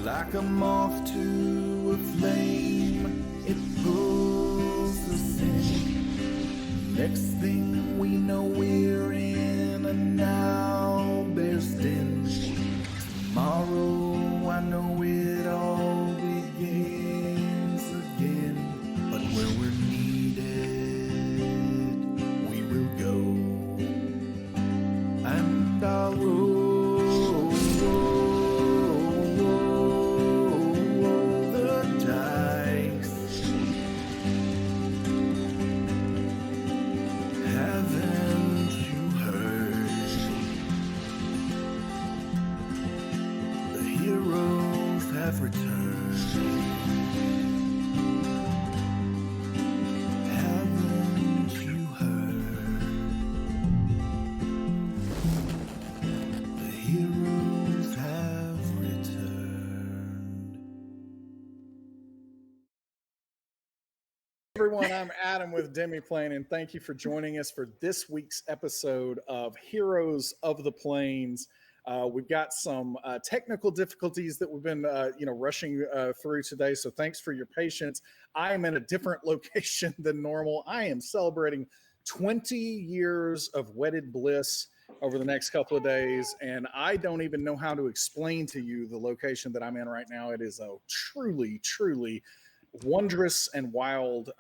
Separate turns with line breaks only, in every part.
Like a moth to a flame, it pulls us in. Next thing we know, we're in a now bear's den. Tomorrow, I know it all begins again. But where we're needed, we will go. And I'll roll the dice. Haven't you heard? The heroes have returned. Haven't you heard? The heroes have returned.
Everyone, I'm Adam with Demiplane, and thank you for joining us for this week's episode of Heroes of the Plains. We've got some technical difficulties that we've been, rushing through today. So thanks for your patience. I am in a different location than normal. I am celebrating 20 years of wedded bliss over the next couple of days, and I don't even know how to explain to you the location that I'm in right now. It is a truly, truly wondrous and wild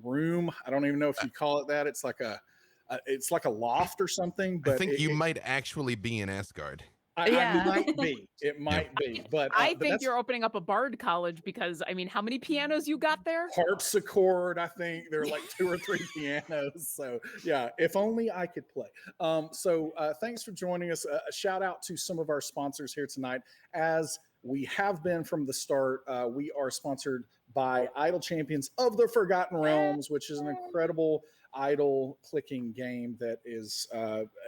room. I don't even know if you call it that. It's like a loft or something. But
I think you might actually be in Asgard.
I might be. It might be. But
I think you're opening up a bard college because, I mean, how many pianos you got there?
Harpsichord, I think. There are like 2 or 3 pianos. So, yeah, if only I could play. So thanks for joining us. A shout out to some of our sponsors here tonight. As we have been from the start, we are sponsored by Idle Champions of the Forgotten Realms, which is an incredible idle clicking game that is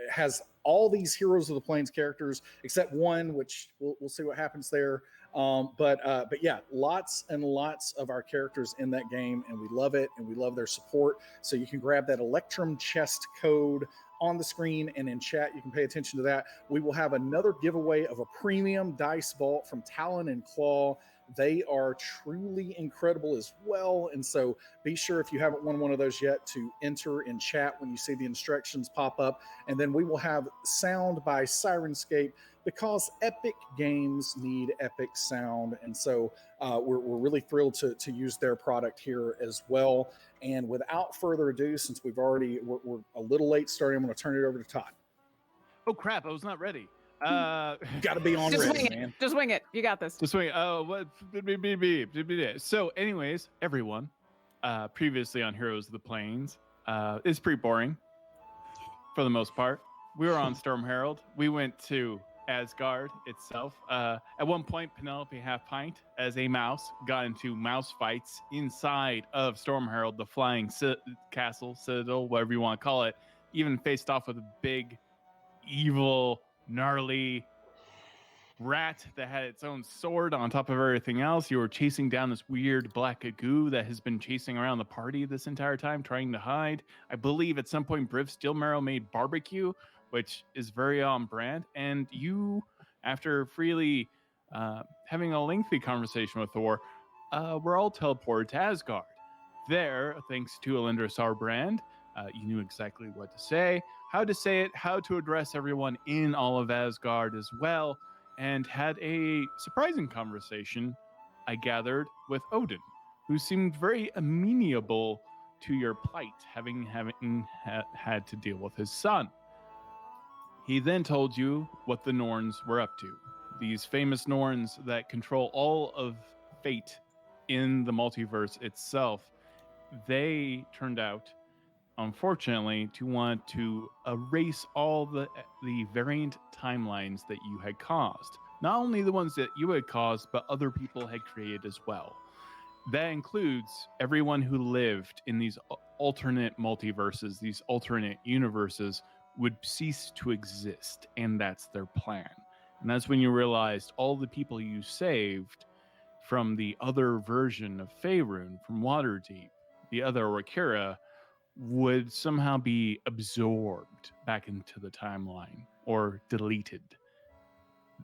has all these Heroes of the Plains characters except one, which we'll see what happens there. But yeah, lots and lots of our characters in that game, and we love it, and we love their support. So you can grab that Electrum chest code on the screen, and in chat you can pay attention to that. We will have another giveaway of a premium dice vault from Talon and Claw. They are truly incredible as well, and so be sure, if you haven't won one of those yet, to enter in chat when you see the instructions pop up. And then we will have sound by Sirenscape, because epic games need epic sound, and so we're really thrilled to use their product here as well. And without further ado, since we're a little late starting, I'm going to turn it over to Todd.
Oh crap! I was not ready.
Got to be on ready, man.
Just wing it. You got this.
Just wing it. Oh, what? So, anyways, everyone, previously on Heroes of the Plains, it's pretty boring for the most part. We were on Storm Herald. We went to Asgard itself. At one point, Penelope Half-Pint, as a mouse, got into mouse fights inside of Storm Herald, the flying castle, citadel, whatever you want to call it. Even faced off with a big, evil, gnarly rat that had its own sword on top of everything else. You were chasing down this weird black goo that has been chasing around the party this entire time, trying to hide. I believe at some point Briv Steelmarrow made barbecue, which is very on brand. And you, after freely having a lengthy conversation with Thor, were all teleported to Asgard. There, thanks to Alyndra Sarrbarand, you knew exactly what to say, how to say it, how to address everyone in all of Asgard as well, and had a surprising conversation, I gathered, with Odin, who seemed very amenable to your plight, having had to deal with his son. He then told you what the Norns were up to. These famous Norns that control all of fate in the multiverse itself. They turned out, unfortunately, to want to erase all the variant timelines that you had caused. Not only the ones that you had caused, but other people had created as well. That includes everyone who lived in these alternate multiverses, these alternate universes, would cease to exist, and that's their plan. And that's when you realized all the people you saved from the other version of Faerun, from Waterdeep, the other Orkira, would somehow be absorbed back into the timeline or deleted.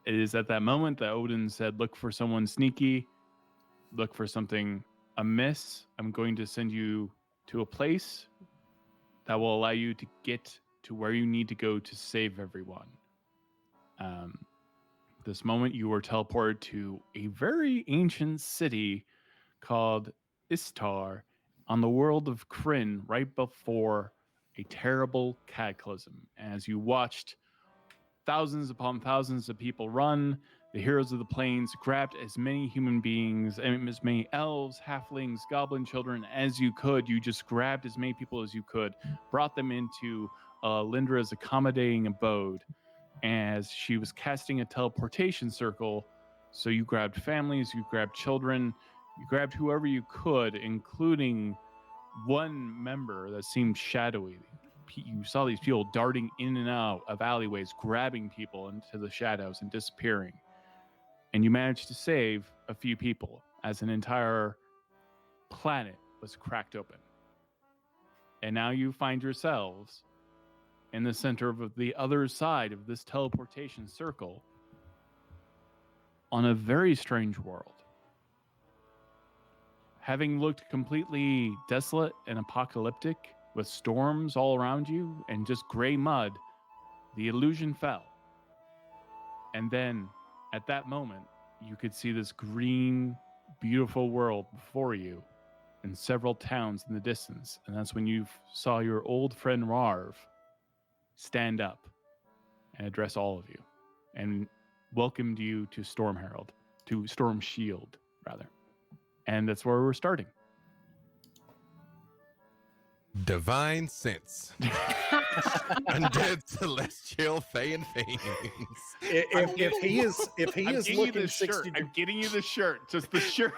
It is at that moment that Odin said, look for someone sneaky, look for something amiss. I'm going to send you to a place that will allow you to get to where you need to go to save everyone. This moment you were teleported to a very ancient city called Istar on the world of Kryn right before a terrible cataclysm. As you watched thousands upon thousands of people run, the heroes of the plains grabbed as many human beings, as many elves, halflings, goblin children as you could. You just grabbed as many people as you could, brought them into Alyndra's accommodating abode as she was casting a teleportation circle. So you grabbed families, you grabbed children, you grabbed whoever you could, including one member that seemed shadowy. You saw these people darting in and out of alleyways, grabbing people into the shadows and disappearing. And you managed to save a few people as an entire planet was cracked open. And now you find yourselves in the center of the other side of this teleportation circle on a very strange world. Having looked completely desolate and apocalyptic with storms all around you and just gray mud, the illusion fell. And then at that moment, you could see this green, beautiful world before you and several towns in the distance. And that's when you saw your old friend Rarv stand up and address all of you and welcomed you to Storm Shield, rather. And that's where we're starting.
Divine sense. Undead, celestial, fey, and fiends.
If he is looking 60,
I'm getting you the shirt. Just the shirt.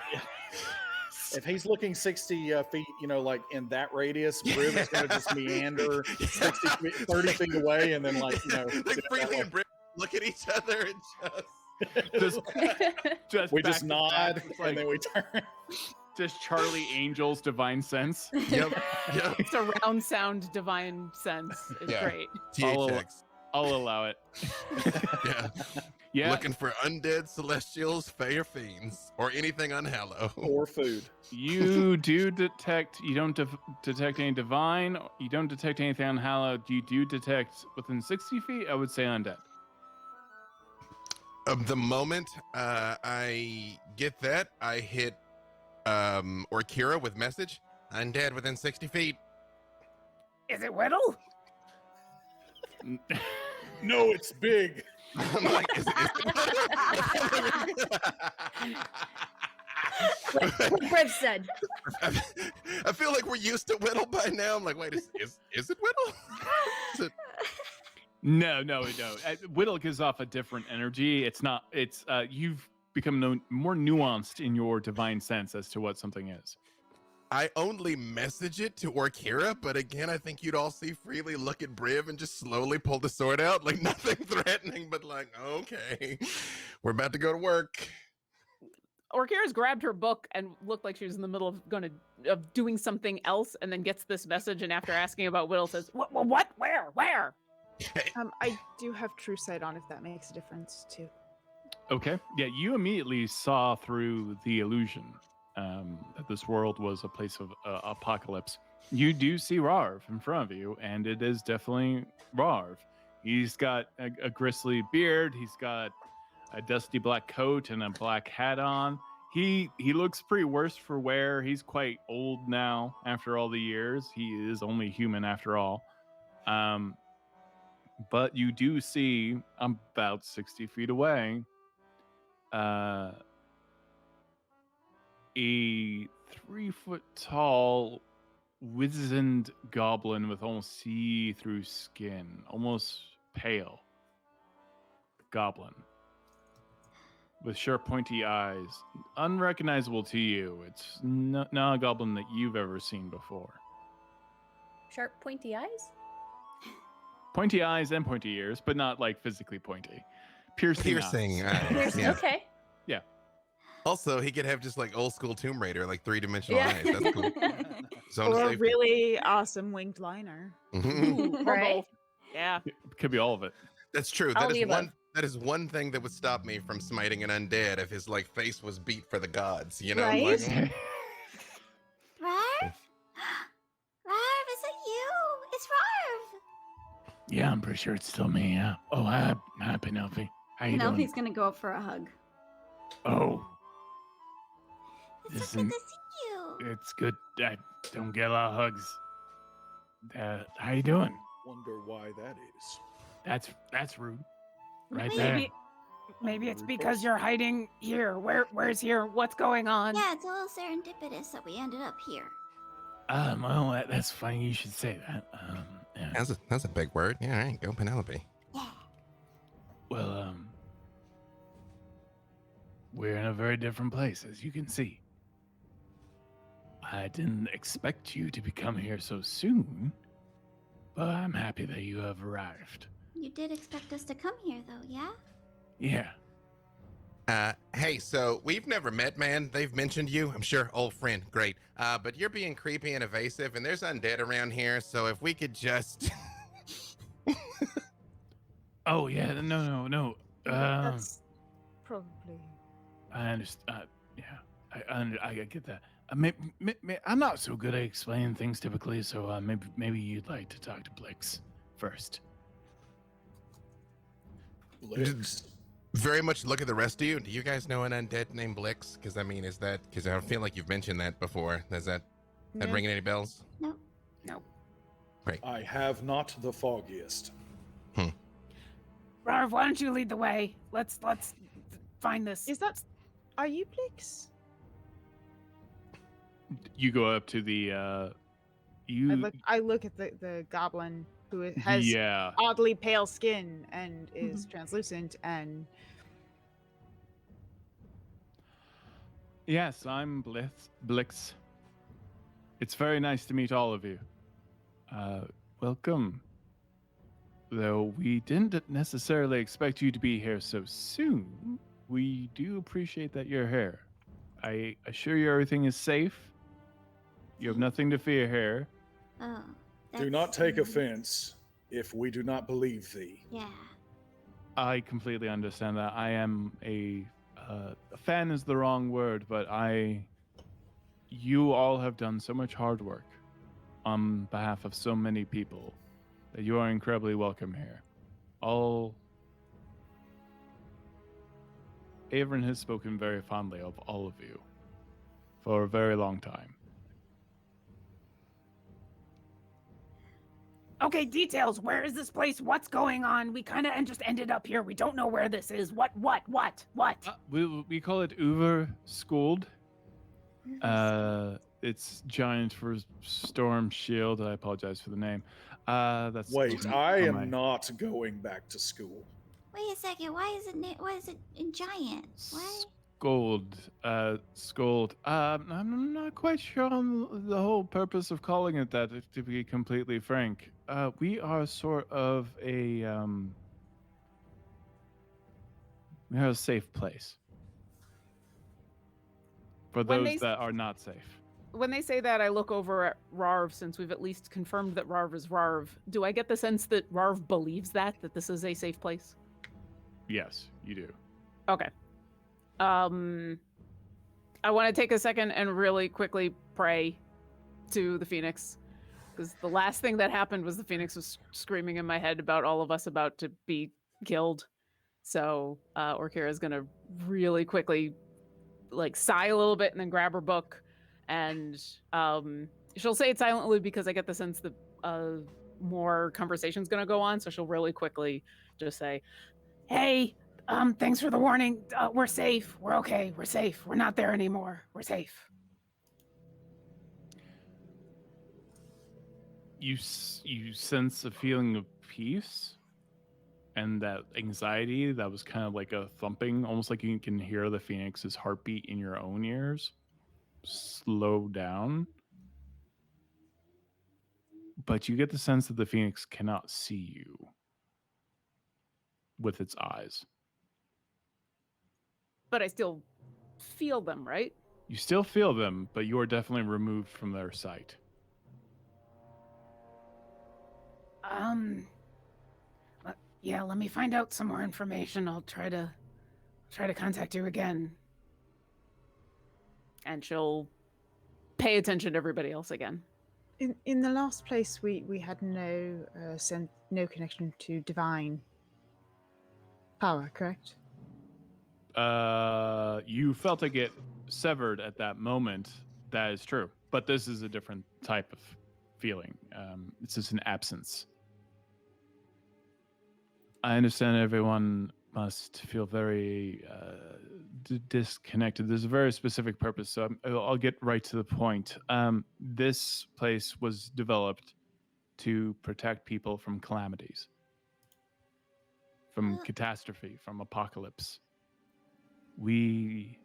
If he's looking 60 feet, like in that radius, Briv is going to just meander 60 feet, 30 feet away, and then
like Freely and Briv look at each other and
just
we just nod, and then we turn.
Just Charlie Angel's divine sense.
Yep.
Surround sound divine sense is great.
THX.
I'll allow it. Yeah.
Looking for undead, celestials, fey, or fiends, or anything unhallowed.
Or food.
You do detect, you don't detect any divine, you don't detect anything unhallowed. You do detect within 60 feet, I would say undead.
The moment I get that, I hit Orkira with message. Undead within 60 feet.
Is it Widdle?
No, it's big.
I'm like, is it
What Briv said.
I feel like we're used to Widdle by now. I'm like, wait, is it Widdle? Is it...
No. Widdle gives off a different energy. You've become more nuanced in your divine sense as to what something is.
I only message it to Orkira, but again, I think you'd all see Freely look at Briv and just slowly pull the sword out, like nothing threatening, but like, okay, we're about to go to work.
Orkira's grabbed her book and looked like she was in the middle of doing something else, and then gets this message, and after asking about Widdle, says, "What? Where?"
I do have true sight on, if that makes a difference too.
Okay. Yeah, you immediately saw through the illusion that this world was a place of apocalypse. You do see Rarv in front of you, and it is definitely Rarv. He's got a gristly beard. He's got a dusty black coat and a black hat on. He looks pretty worse for wear. He's quite old now after all the years. He is only human after all. But you do see about 60 feet away a 3-foot tall, wizened goblin with almost see-through skin, almost pale goblin with sharp, pointy eyes, unrecognizable to you. It's not a goblin that you've ever seen before.
Sharp, pointy eyes?
Pointy eyes and pointy ears, but not like physically pointy. Piercing eyes.
Yeah.
Okay.
Yeah.
Also, he could have just like old school Tomb Raider, like 3-dimensional eyes. That's cool. Zone of
Or a
safety.
really awesome winged liner.
Mhm.
Ooh, or
Right.
both. Yeah.
It could be all of it.
That's true.
All
That
the
is
above.
one That is one thing that would stop me from smiting an undead if his like face was beat for the gods. You know,
Right?
like,
Rarv? Rarv, is it you? It's Rarv.
Yeah, I'm pretty sure it's still me. Yeah. Oh, hi, Penelope. How you doing?
Penelope's gonna go up for a hug.
Oh,
It's so good to see you.
it's good. I don't get a lot of hugs. How you doing?
Wonder why that is.
That's rude. Right
Maybe it's because you're hiding here. Where's here? What's going on?
Yeah, it's a little serendipitous that we ended up here.
there. Well, that's funny you should say that. Yeah.
that's a big word. Yeah, all right, go Penelope.
Yeah.
Well, we're in a very different place, as you can see. I didn't expect you to come here so soon, but I'm happy that you have arrived.
You did expect us to come here, though, yeah?
Yeah.
Hey, so we've never met, man. They've mentioned you. I'm sure, old friend, great. But you're being creepy and evasive, and there's undead around here. So if we could just,
Oh yeah, no.
That's probably.
I understand. Yeah, I get that. I'm not so good at explaining things typically, so maybe you'd like to talk to Blix first.
Blix.
very much look at the rest of you. Do you guys know an undead named Blix? Because I mean, is that, because I feel like you've mentioned that before. Is that
No.
ringing any bells?
No.
I have not the foggiest.
Rarv, why don't you lead the way? Let's find this.
Is that? Are you Blix?
You go up to the
I look at the goblin who has
yeah.
oddly pale skin and is translucent and
Yes, I'm Blix. It's very nice to meet all of you. Welcome. Though we didn't necessarily expect you to be here so soon, we do appreciate that you're here. I assure you everything is safe. You have nothing to fear here.
Oh.
Do not take offense if we do not believe thee.
Yeah.
I completely understand that. I am a fan is the wrong word, but you all have done so much hard work on behalf of so many people that you are incredibly welcome here. Averin has spoken very fondly of all of you for a very long time.
Okay, details. Where is this place? What's going on? We kind of just ended up here. We don't know where this is. What?
We call it Uver Skold. It's giant for Storm Shield. I apologize for the name. That's
Wait, I am not going back to school.
Wait a second. Why is it in giant? What?
Skold. I'm not quite sure on the whole purpose of calling it that, to be completely frank. We are sort of we are a safe place for
When
those
they
that are not safe.
When they say that, I look over at Rarv, since we've at least confirmed that Rarv is Rarv. Do I get the sense that Rarv believes that this is a safe place?
Yes, you do.
Okay. I want to take a second and really quickly pray to the Phoenix, because the last thing that happened was the Phoenix was screaming in my head about all of us about to be killed. So Orkira is gonna really quickly sigh a little bit and then grab her book, and she'll say it silently because I get the sense that more conversation's gonna go on. So she'll really quickly just say, "Hey, thanks for the warning. We're safe. We're okay. We're safe. We're not there anymore. We're safe."
You sense a feeling of peace and that anxiety that was kind of like a thumping, almost like you can hear the Phoenix's heartbeat in your own ears slow down. But you get the sense that the Phoenix cannot see you with its eyes.
But I still feel them, right?
You still feel them, but you are definitely removed from their sight.
Yeah, let me find out some more information. I'll try to contact you again. And she'll pay attention to everybody else again.
In the last place, we had no no connection to divine power, correct?
You felt it get severed at that moment. That is true, but this is a different type of feeling. It's just an absence. I understand everyone must feel very disconnected. There's a very specific purpose, so I'll get right to the point. This place was developed to protect people from calamities, from catastrophe, from apocalypse. We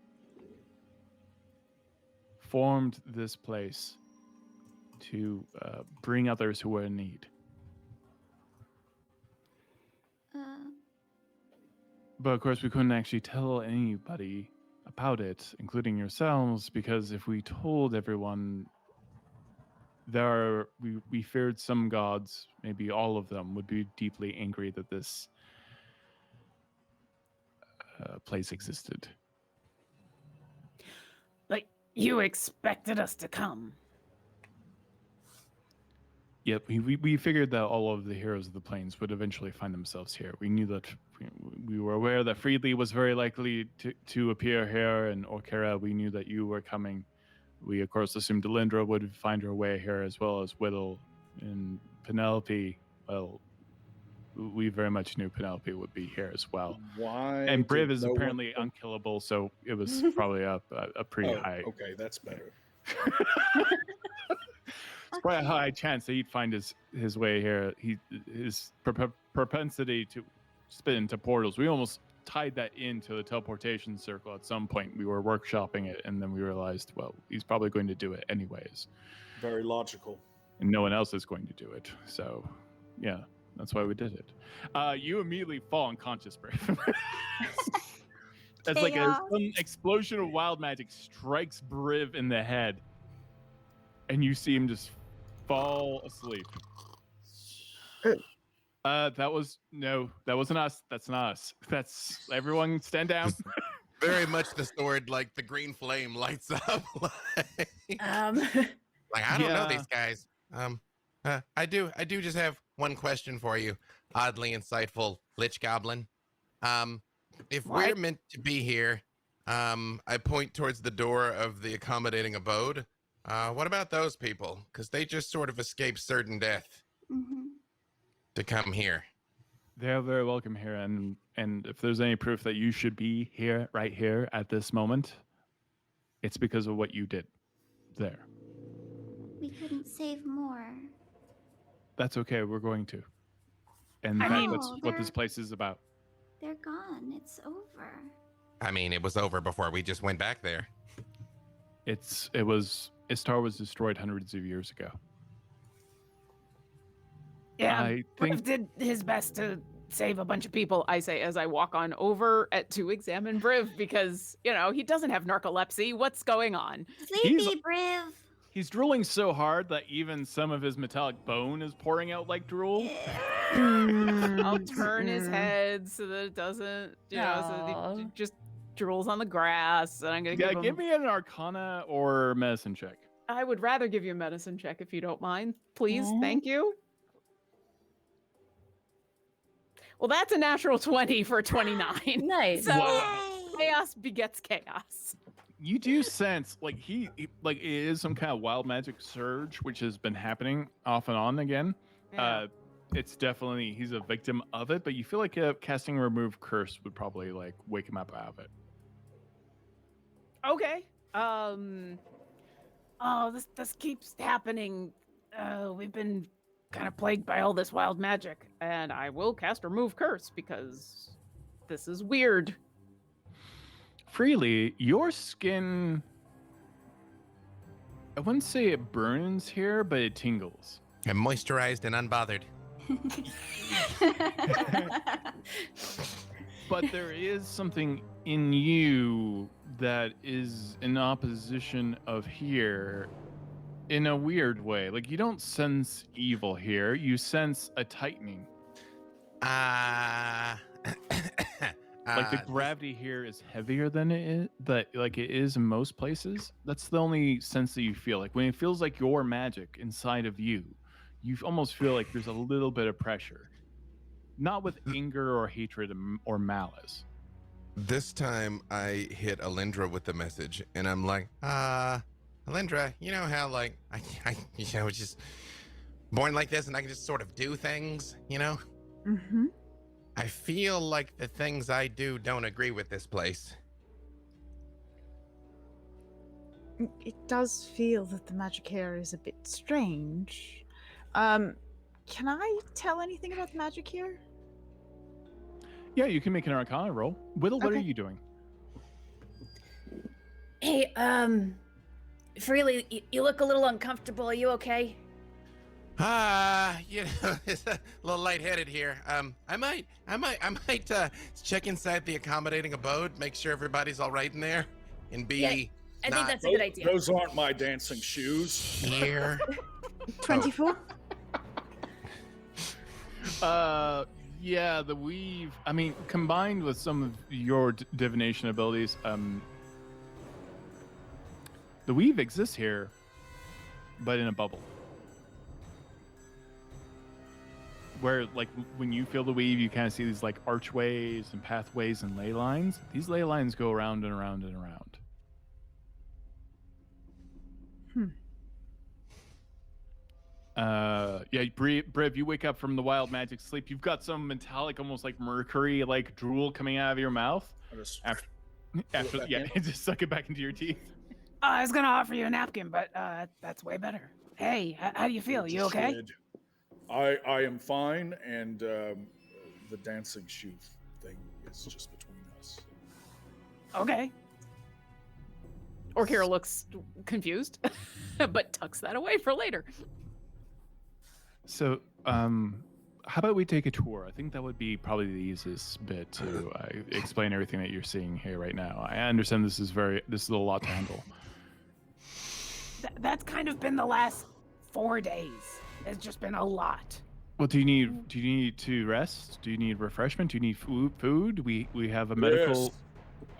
formed this place to bring others who are in need. But of course, we couldn't actually tell anybody about it, including yourselves, because if we told everyone, we feared some gods, maybe all of them, would be deeply angry that this place existed.
But you expected us to come.
Yep, we figured that all of the heroes of the plains would eventually find themselves here. We knew that we were aware that Freely was very likely to appear here, and Orkira, we knew that you were coming. We, of course, assumed Alyndra would find her way here, as well as Widdle and Penelope. Well, we very much knew Penelope would be here as well.
Why?
And Briv
did
is
no one-
apparently unkillable, so it was probably a pretty high.
Okay, that's better.
It's probably a high chance that he'd find his way here. His propensity to spin into portals. We almost tied that into the teleportation circle at some point. We were workshopping it, and then we realized, well, he's probably going to do it anyways.
Very logical.
And no one else is going to do it. So, yeah, that's why we did it. You immediately fall unconscious, Briv. It's like some explosion of wild magic strikes Briv in the head, and you see him just fall asleep. That wasn't us. That's not us. That's everyone stand down.
Very much the sword, like the green flame lights up. Like I don't know these guys. I do just have one question for you, oddly insightful Lich Goblin. If we're meant to be here, I point towards the door of the accommodating abode. What about those people? Because they just sort of escaped certain death to come here.
They're very welcome here, and if there's any proof that you should be here, right here at this moment, it's because of what you did there.
We couldn't save more.
That's okay. We're going to. And that's what this place is about.
They're gone. It's over.
I mean, it was over before we just went back there.
Istar was destroyed hundreds of years ago.
Yeah, Briv did his best to save a bunch of people, I say, as I walk on over to examine Briv, because, he doesn't have narcolepsy. What's going on?
Sleepy, Briv.
He's drooling so hard that even some of his metallic bone is pouring out like drool.
I'll turn his head so that it doesn't, so that he just drools on the grass. And I'm going to
give me an Arcana or medicine check.
I would rather give you a medicine check if you don't mind. Please, thank you. Well, that's a natural 20 for 29.
Nice.
So chaos begets chaos.
You do sense like he it is some kind of wild magic surge, which has been happening off and on again.
Yeah.
It's definitely he's a victim of it, but you feel like casting remove curse would probably wake him up out of it.
Okay. This keeps happening. We've been kind of plagued by all this wild magic, and I will cast remove curse because this is weird.
Freely, your skin, I wouldn't say it burns here, but it tingles.
And moisturized and unbothered.
But there is something in you that is in opposition of here in a weird way. Like, you don't sense evil here, you sense a tightening. Like the gravity here is heavier than it is, but like it is in most places. That's the only sense that you feel. Like when it feels like your magic inside of you, you almost feel like there's a little bit of pressure, not with anger or hatred or malice.
This time I hit Alyndra with the message, and I'm like, Alyndra, you know how like I was just born like this, and I can just sort of do things, you know?
Mm-hmm.
I feel like the things I do don't agree with this place.
It does feel that the magic here is a bit strange. Can I tell anything about the magic here?
Yeah, you can make an Arcana roll. Widdle, what are
Okay.
you doing?
Hey, Freely, you look a little uncomfortable. Are you okay?
You know, it's a little lightheaded here. I might check inside the accommodating abode, make sure everybody's all right in there, and be
Yeah, I think
not
that's a good idea.
Those aren't my dancing shoes.
here.
24?
Yeah, the weave. I mean, combined with some of your divination abilities, the weave exists here, but in a bubble. Where, like, when you feel the weave, you kind of see these like archways and pathways and ley lines. These ley lines go around and around and around. Yeah, Briv, you wake up from the wild magic sleep. You've got some metallic, almost like mercury, like drool coming out of your mouth.
I just-
After yeah, just suck it back into your teeth.
I was gonna offer you a napkin, but that's way better. Hey, how do you feel? You okay?
Shit. I am fine, and the dancing shoe thing is just between us.
Okay. Orkira looks confused, but tucks that away for later.
So, how about we take a tour? I think that would be probably the easiest bit to explain everything that you're seeing here right now. I understand this is a lot to handle.
That's kind of been the last 4 days. It's just been a lot.
Well, do you need to rest? Do you need refreshment? Do you need food? We have a medical.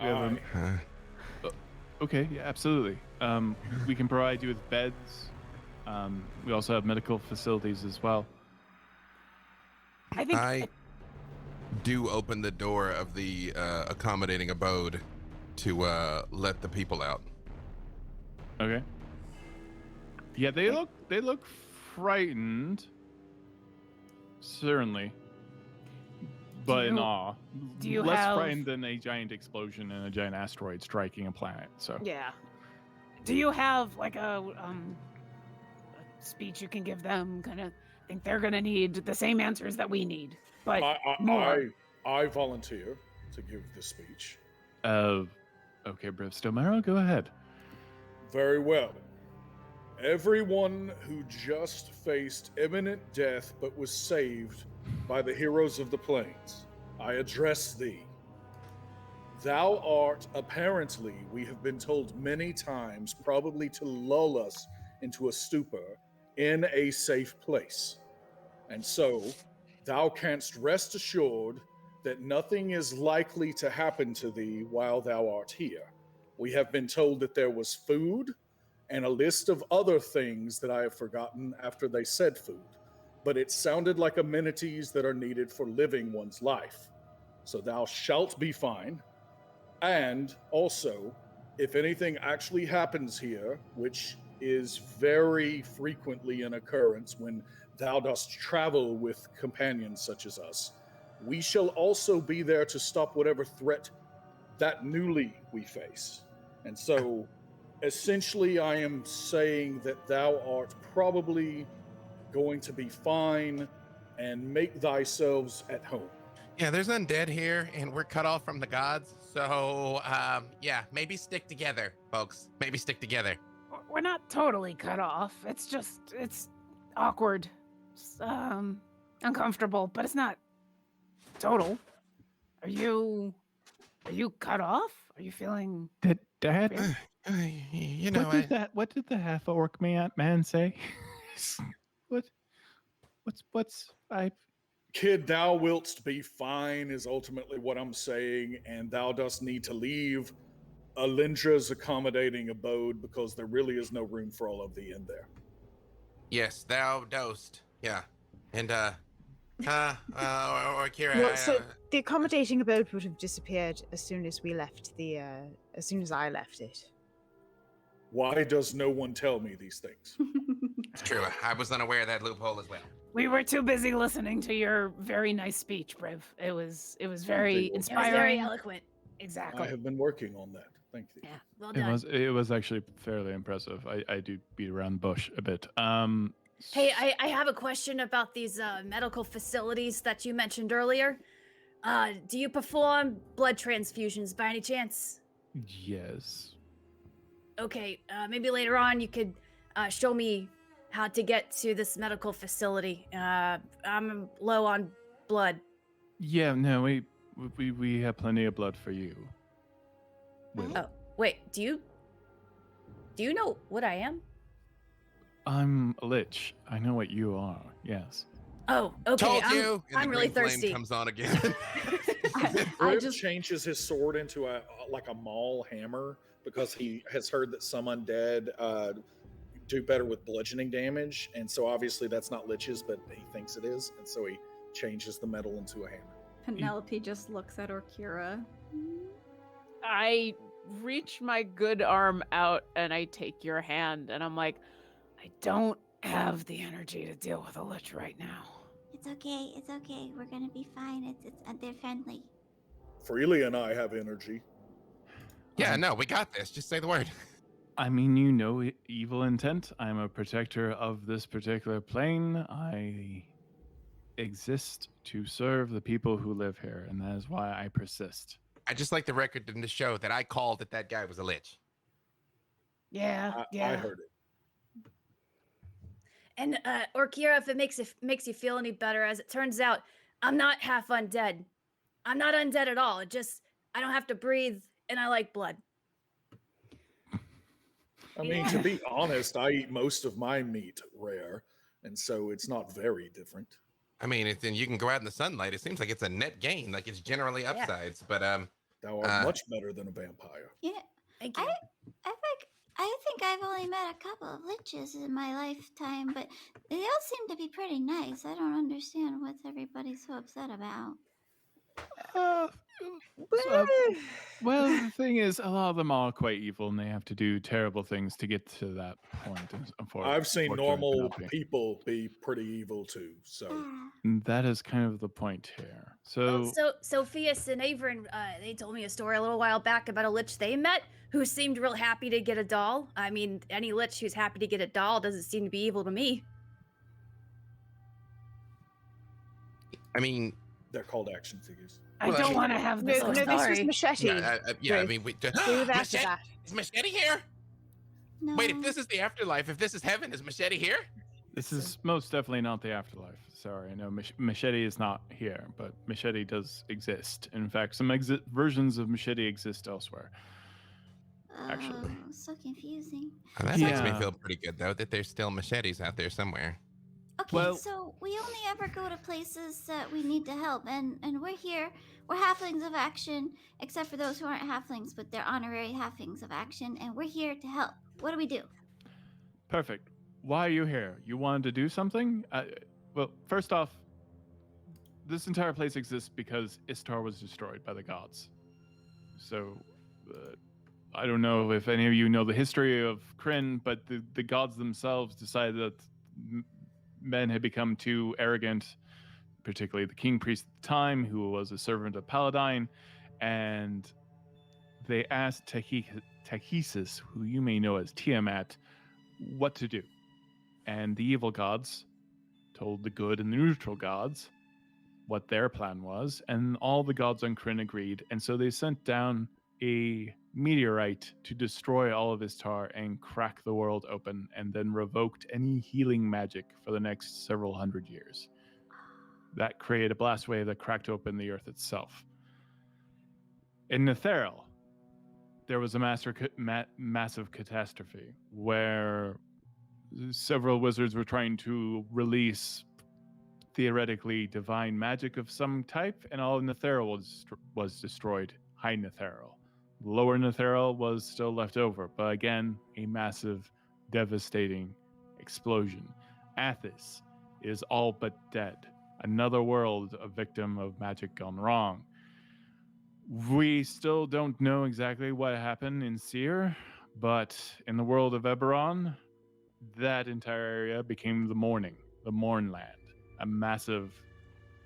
Yes.
We have okay, yeah, absolutely. We can provide you with beds. We also have medical facilities as well.
I think
I do open the door of the accommodating abode to let the people out.
Okay. Yeah, they look frightened. Certainly. But in awe.
do you
Less
have-
frightened than a giant explosion and a giant asteroid striking a planet. So
Yeah. Do you have like a speech you can give them? Kind of think they're gonna need the same answers that we need, but more.
I volunteer to give the speech.
okay, Briv Steelmarrow, go ahead.
Very well. Everyone who just faced imminent death but was saved by the heroes of the plains, I address thee. Thou art apparently, we have been told many times, probably to lull us into a stupor, in a safe place. And so, thou canst rest assured that nothing is likely to happen to thee while thou art here. We have been told that there was food, and a list of other things that I have forgotten after they said food. But it sounded like amenities that are needed for living one's life. So thou shalt be fine. And also, if anything actually happens here, which is very frequently an occurrence when thou dost travel with companions such as us, we shall also be there to stop whatever threat that newly we face. And so, essentially, I am saying that thou art probably going to be fine and make thyself at home.
Yeah, there's undead here, and we're cut off from the gods. So, yeah, maybe stick together, folks. Maybe stick together.
We're not totally cut off. It's awkward. It's, uncomfortable, but it's not total. Are you cut off? Are you feeling
Dad,
You know,
what did the half orc man say?
Kid, thou wilt be fine is ultimately what I'm saying, and thou dost need to leave Alyndra's accommodating abode because there really is no room for all of thee in there.
Yes, thou dost. Yeah. And, Orkira,
Well, so the accommodating abode would have disappeared as soon as we left as soon as I left it.
Why does no one tell me these things?
it's true. I was unaware of that loophole as well.
We were too busy listening to your very nice speech, Briv. It was very
It was
inspiring.
very eloquent.
Exactly.
I have been working on that. Thank you.
Yeah, well done.
It was actually fairly impressive. I do beat around the bush a bit.
Hey, I have a question about these medical facilities that you mentioned earlier. Do you perform blood transfusions by any chance?
Yes.
Okay, maybe later on you could show me how to get to this medical facility. I'm low on blood.
Yeah, no, we have plenty of blood for you. Widdle.
Oh, wait, do you know what I am?
I'm a lich. I know what you are. Yes.
Oh, okay.
Told you. And
I'm
the
really
green flame
thirsty.
comes on again.
Briv changes his sword into a maul hammer because he has heard that some undead do better with bludgeoning damage, and so obviously that's not liches, but he thinks it is, and so he changes the metal into a hammer.
Penelope just looks at Orkira.
I reach my good arm out and I take your hand and I'm like, I don't have the energy to deal with a lich right now.
It's okay. It's okay. We're gonna be fine. They're friendly.
Freely and I have energy.
yeah, no, we got this. Just say the word.
I mean, you know evil intent. I'm a protector of this particular plane. I exist to serve the people who live here, and that is why I persist.
I just like the record in the show that I called that guy was a lich.
Yeah,
I heard it.
And Orkira, if it makes you feel any better, as it turns out, I'm not half undead. I'm not undead at all. I don't have to breathe, and I like blood.
I mean, to be honest, I eat most of my meat rare, and so it's not very different.
I mean, you can go out in the sunlight. It seems like it's a net gain. Like it's generally upsides, but
Thou art much better than a vampire.
Yeah,
Thank you.
I think I've only met a couple of liches in my lifetime, but they all seem to be pretty nice. I don't understand what everybody's so upset about.
Well, the thing is, a lot of them are quite evil, and they have to do terrible things to get to that point.
I've seen normal people be pretty evil too, so
That is kind of the point here. So,
Sophias and Averin, they told me a story a little while back about a lich they met who seemed real happy to get a doll. I mean, any lich who's happy to get a doll doesn't seem to be evil to me.
I mean,
they're called action figures.
I don't want to have this
No, this was
story.
Machete.
I mean,
Leave after
Machete?
that.
Is Machete here?
No.
Wait, if this is the afterlife, if this is heaven, is Machete here?
this is most definitely not the afterlife. Sorry, no, Machete is not here, but Machete does exist. In fact, some versions of Machete exist elsewhere. Actually.
Oh, so confusing.
That makes me
Yeah.
feel pretty good, though, that there's still machetes out there somewhere.
Okay,
Well-
so we only ever go to places that we need to help, and we're here. We're halflings of action, except for those who aren't halflings, but they're honorary halflings of action, and we're here to help. What do we do?
Perfect. Why are you here? You wanted to do something? Well, first off, this entire place exists because Istar was destroyed by the gods. So, I don't know if any of you know the history of Kryn, but the gods themselves decided that men had become too arrogant, particularly the king priest at the time, who was a servant of Paladine, and they asked Tachesis, who you may know as Tiamat, what to do. And the evil gods told the good and the neutral gods what their plan was, and all the gods on Kryn agreed, and so they sent down a meteorite to destroy all of Istar and crack the world open, and then revoked any healing magic for the next several hundred years. That created a blast wave that cracked open the earth itself. In Netheril, there was a massive catastrophe where several wizards were trying to release theoretically divine magic of some type, and all Netheral was destroyed. High Netheral. Lower Netheral was still left over, but again, a massive, devastating explosion. Athos is all but dead. Another world, a victim of magic gone wrong. We still don't know exactly what happened in Seer, but in the world of Eberron, that entire area became the Mournland, a massive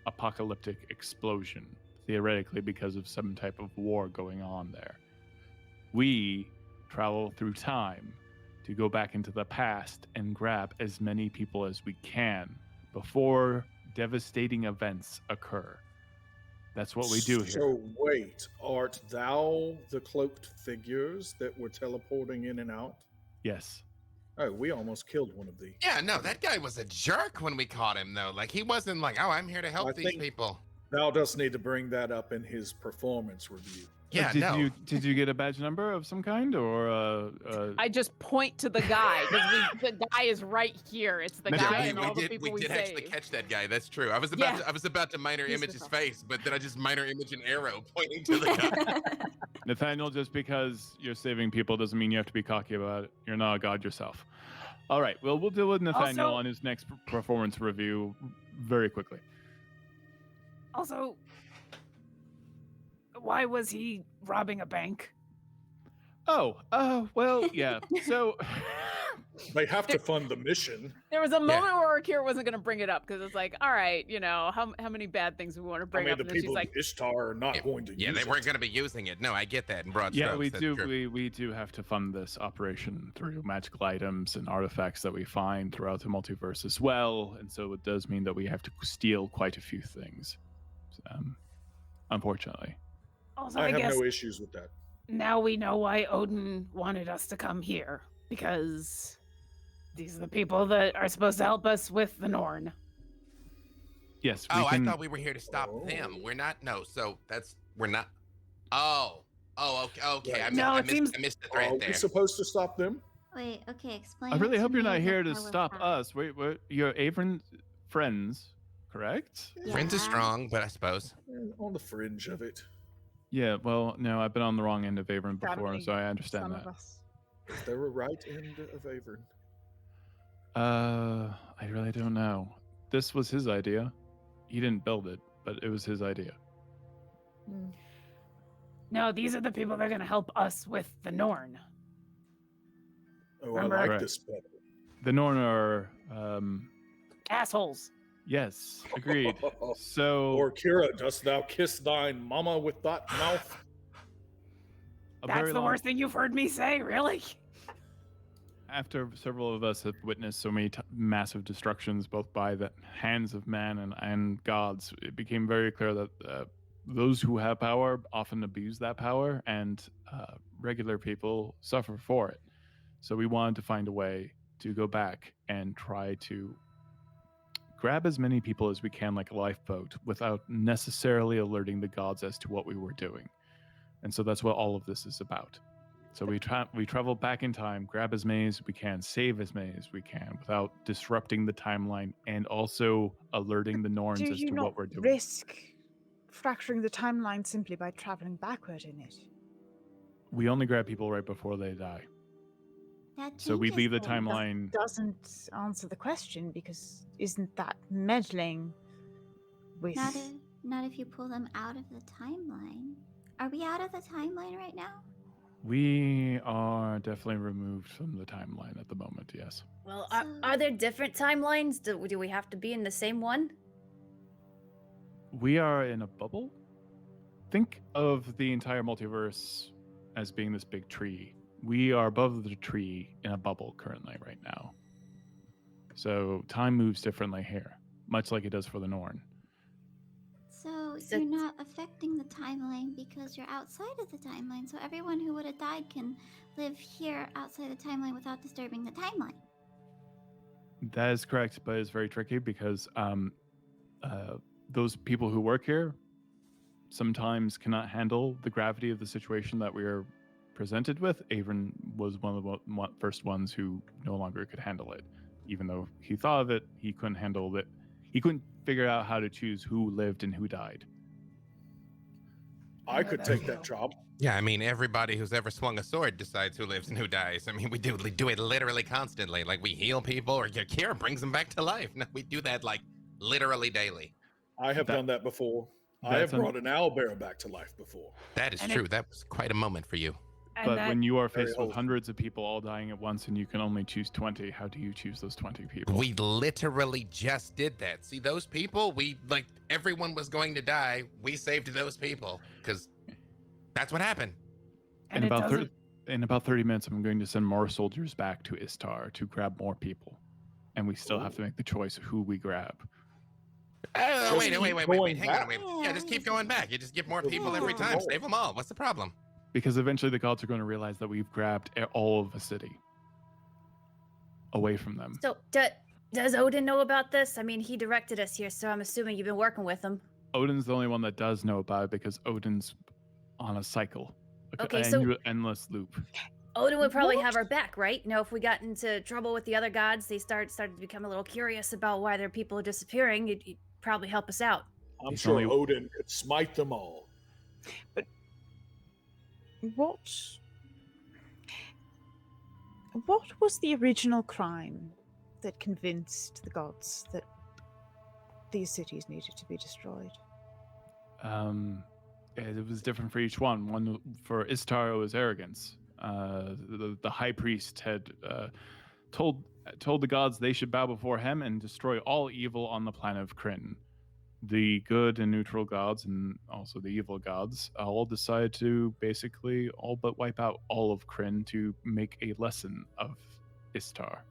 apocalyptic explosion, theoretically because of some type of war going on there. We travel through time to go back into the past and grab as many people as we can before devastating events occur. That's what we do here.
So wait, art thou the cloaked figures that were teleporting in and out?
Yes.
Oh, we almost killed one of these.
Yeah, no, that guy was a jerk when we caught him, though. Like, he wasn't like, oh, I'm here to help
I
these
think-
people.
Thou dost need to bring that up in his performance review.
Yeah,
Did you get a badge number of some kind, or
I just point to the guy because the guy is right here. It's the
Yeah,
guy
we
and all the people we
did
saved.
actually catch that guy. That's true. I was about to minor
He's
image his
just
face, but then I just minor image an arrow pointing to the guy.
Nathaniel, just because you're saving people doesn't mean you have to be cocky about it. You're not a god yourself. All right. Well, we'll deal with Nathaniel
Also-
on his next performance review very quickly.
Also, why was he robbing a bank?
Well, yeah. So,
They have to fund the mission.
There was a moment where Orkira wasn't going to bring it up because it's like, all right, how many bad things we want to
I
bring
mean,
up,
the
and then she's
people
like,
of Ishtar are not going to
Yeah,
use
they
it.
weren't going to be using it. No, I get that in broad
yeah,
strokes.
we
That's
do.
true.
We do have to fund this operation through magical items and artifacts that we find throughout the multiverse as well, and so it does mean that we have to steal quite a few things. Unfortunately.
also,
I
I
have
guess
no issues with that.
now we know why Odin wanted us to come here because these are the people that are supposed to help us with the Norn.
Yes.
Oh,
we can...
I thought we were here to stop them. We're not. No, so we're not. Oh, okay.
Right.
I missed the thread
Are
there.
we supposed to stop them?
Wait, okay, explain.
I
it
really
to
hope you're
me
not
that
here to
I was
stop
out.
us. Wait, you're Avern's friends, correct?
Friends is
Yeah.
strong, but I suppose.
On the fringe of it.
Yeah, well, no, I've been on the wrong end of Avern before,
Family,
so I understand
Some
that.
of us.
Is there a right end of Avern?
I really don't know. This was his idea. He didn't build it, but it was his idea.
No, these are the people that are going to help us with the Norn.
Oh,
Remember-
I like
Right.
this better.
The Norn are,
Assholes.
yes, agreed. So,
Orkira, dost thou kiss thine mama with that mouth?
a
That's
very
the
long-
worst thing you've heard me say, really?
After several of us have witnessed so many massive destructions, both by the hands of man and gods, it became very clear that those who have power often abuse that power, and regular people suffer for it. So we wanted to find a way to go back and try to grab as many people as we can, like a lifeboat, without necessarily alerting the gods as to what we were doing. And so that's what all of this is about. So we travel back in time, grab as many as we can, save as many as we can, without disrupting the timeline and also alerting the Norns
Do
as
you
to
not
what we're doing.
risk fracturing the timeline simply by traveling backward in it?
We only grab people right before they die.
That
So we
changes
leave the
things.
timeline.
Doesn't answer the question because isn't that meddling with?
Not if you pull them out of the timeline. Are we out of the timeline right now?
We are definitely removed from the timeline at the moment, yes.
Well,
So-
are there different timelines? Do we have to be in the same one?
We are in a bubble. Think of the entire multiverse as being this big tree. We are above the tree in a bubble currently right now. So time moves differently here, much like it does for the Norn.
So
So-
you're not affecting the timeline because you're outside of the timeline. So everyone who would have died can live here outside the timeline without disturbing the timeline.
That is correct, but it's very tricky because those people who work here sometimes cannot handle the gravity of the situation that we are presented with. Avon was one of the first ones who no longer could handle it. Even though he thought of it, he couldn't handle it. He couldn't figure out how to choose who lived and who died.
I could take that job.
Yeah, I mean, everybody who's ever swung a sword decides who lives and who dies. I mean, we do it literally constantly. Like, we heal people, or Kira brings them back to life. No, we do that, like, literally daily.
I have done that before. I have brought an owlbear back to life before.
That is true. That was quite a moment for you.
But when you are faced with hundreds of people all dying at once and you can only choose 20, how do you choose those 20 people?
We literally just did that. See, those people, everyone was going to die. We saved those people because that's what happened.
In about 30 minutes, I'm going to send more soldiers back to Istar to grab more people. And we still have to make the choice of who we grab.
Oh, wait, hang on. Yeah, just keep going back. You just get more people every time. Save them all. What's the problem?
Because eventually the gods are going to realize that we've grabbed all of the city away from them.
So, does Odin know about this? I mean, he directed us here, so I'm assuming you've been working with him.
Odin's the only one that does know about it because Odin's on a cycle, endless loop.
Odin would probably have our back, right? You know, if we got into trouble with the other gods, they started to become a little curious about why their people are disappearing. He'd probably help us out.
I'm sure Odin could smite them all.
But what was the original crime that convinced the gods that these cities needed to be destroyed?
It was different for each one. One for Istar was arrogance. The high priest had told the gods they should bow before him and destroy all evil on the planet of Kryn. The good and neutral gods and also the evil gods all decided to basically all but wipe out all of Kryn to make a lesson of Istar.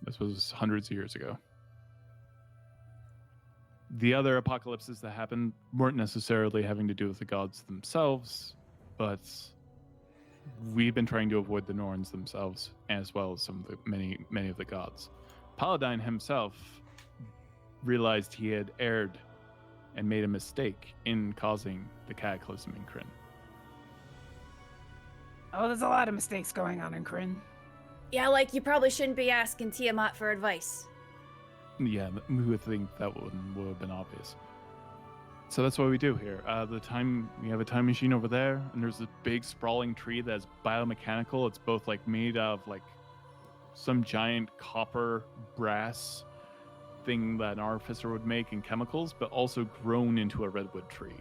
This was hundreds of years ago. The other apocalypses that happened weren't necessarily having to do with the gods themselves, but we've been trying to avoid the Norns themselves, as well as some of the many of the gods. Paladine himself realized he had erred and made a mistake in causing the cataclysm in Kryn.
Oh, there's a lot of mistakes going on in Kryn.
Yeah, like you probably shouldn't be asking Tiamat for advice.
Yeah, we would think that would have been obvious. So that's what we do here. We have a time machine over there, and there's a big sprawling tree that's biomechanical. It's both like made out of like some giant copper brass thing that an artificer would make in chemicals, but also grown into a redwood tree.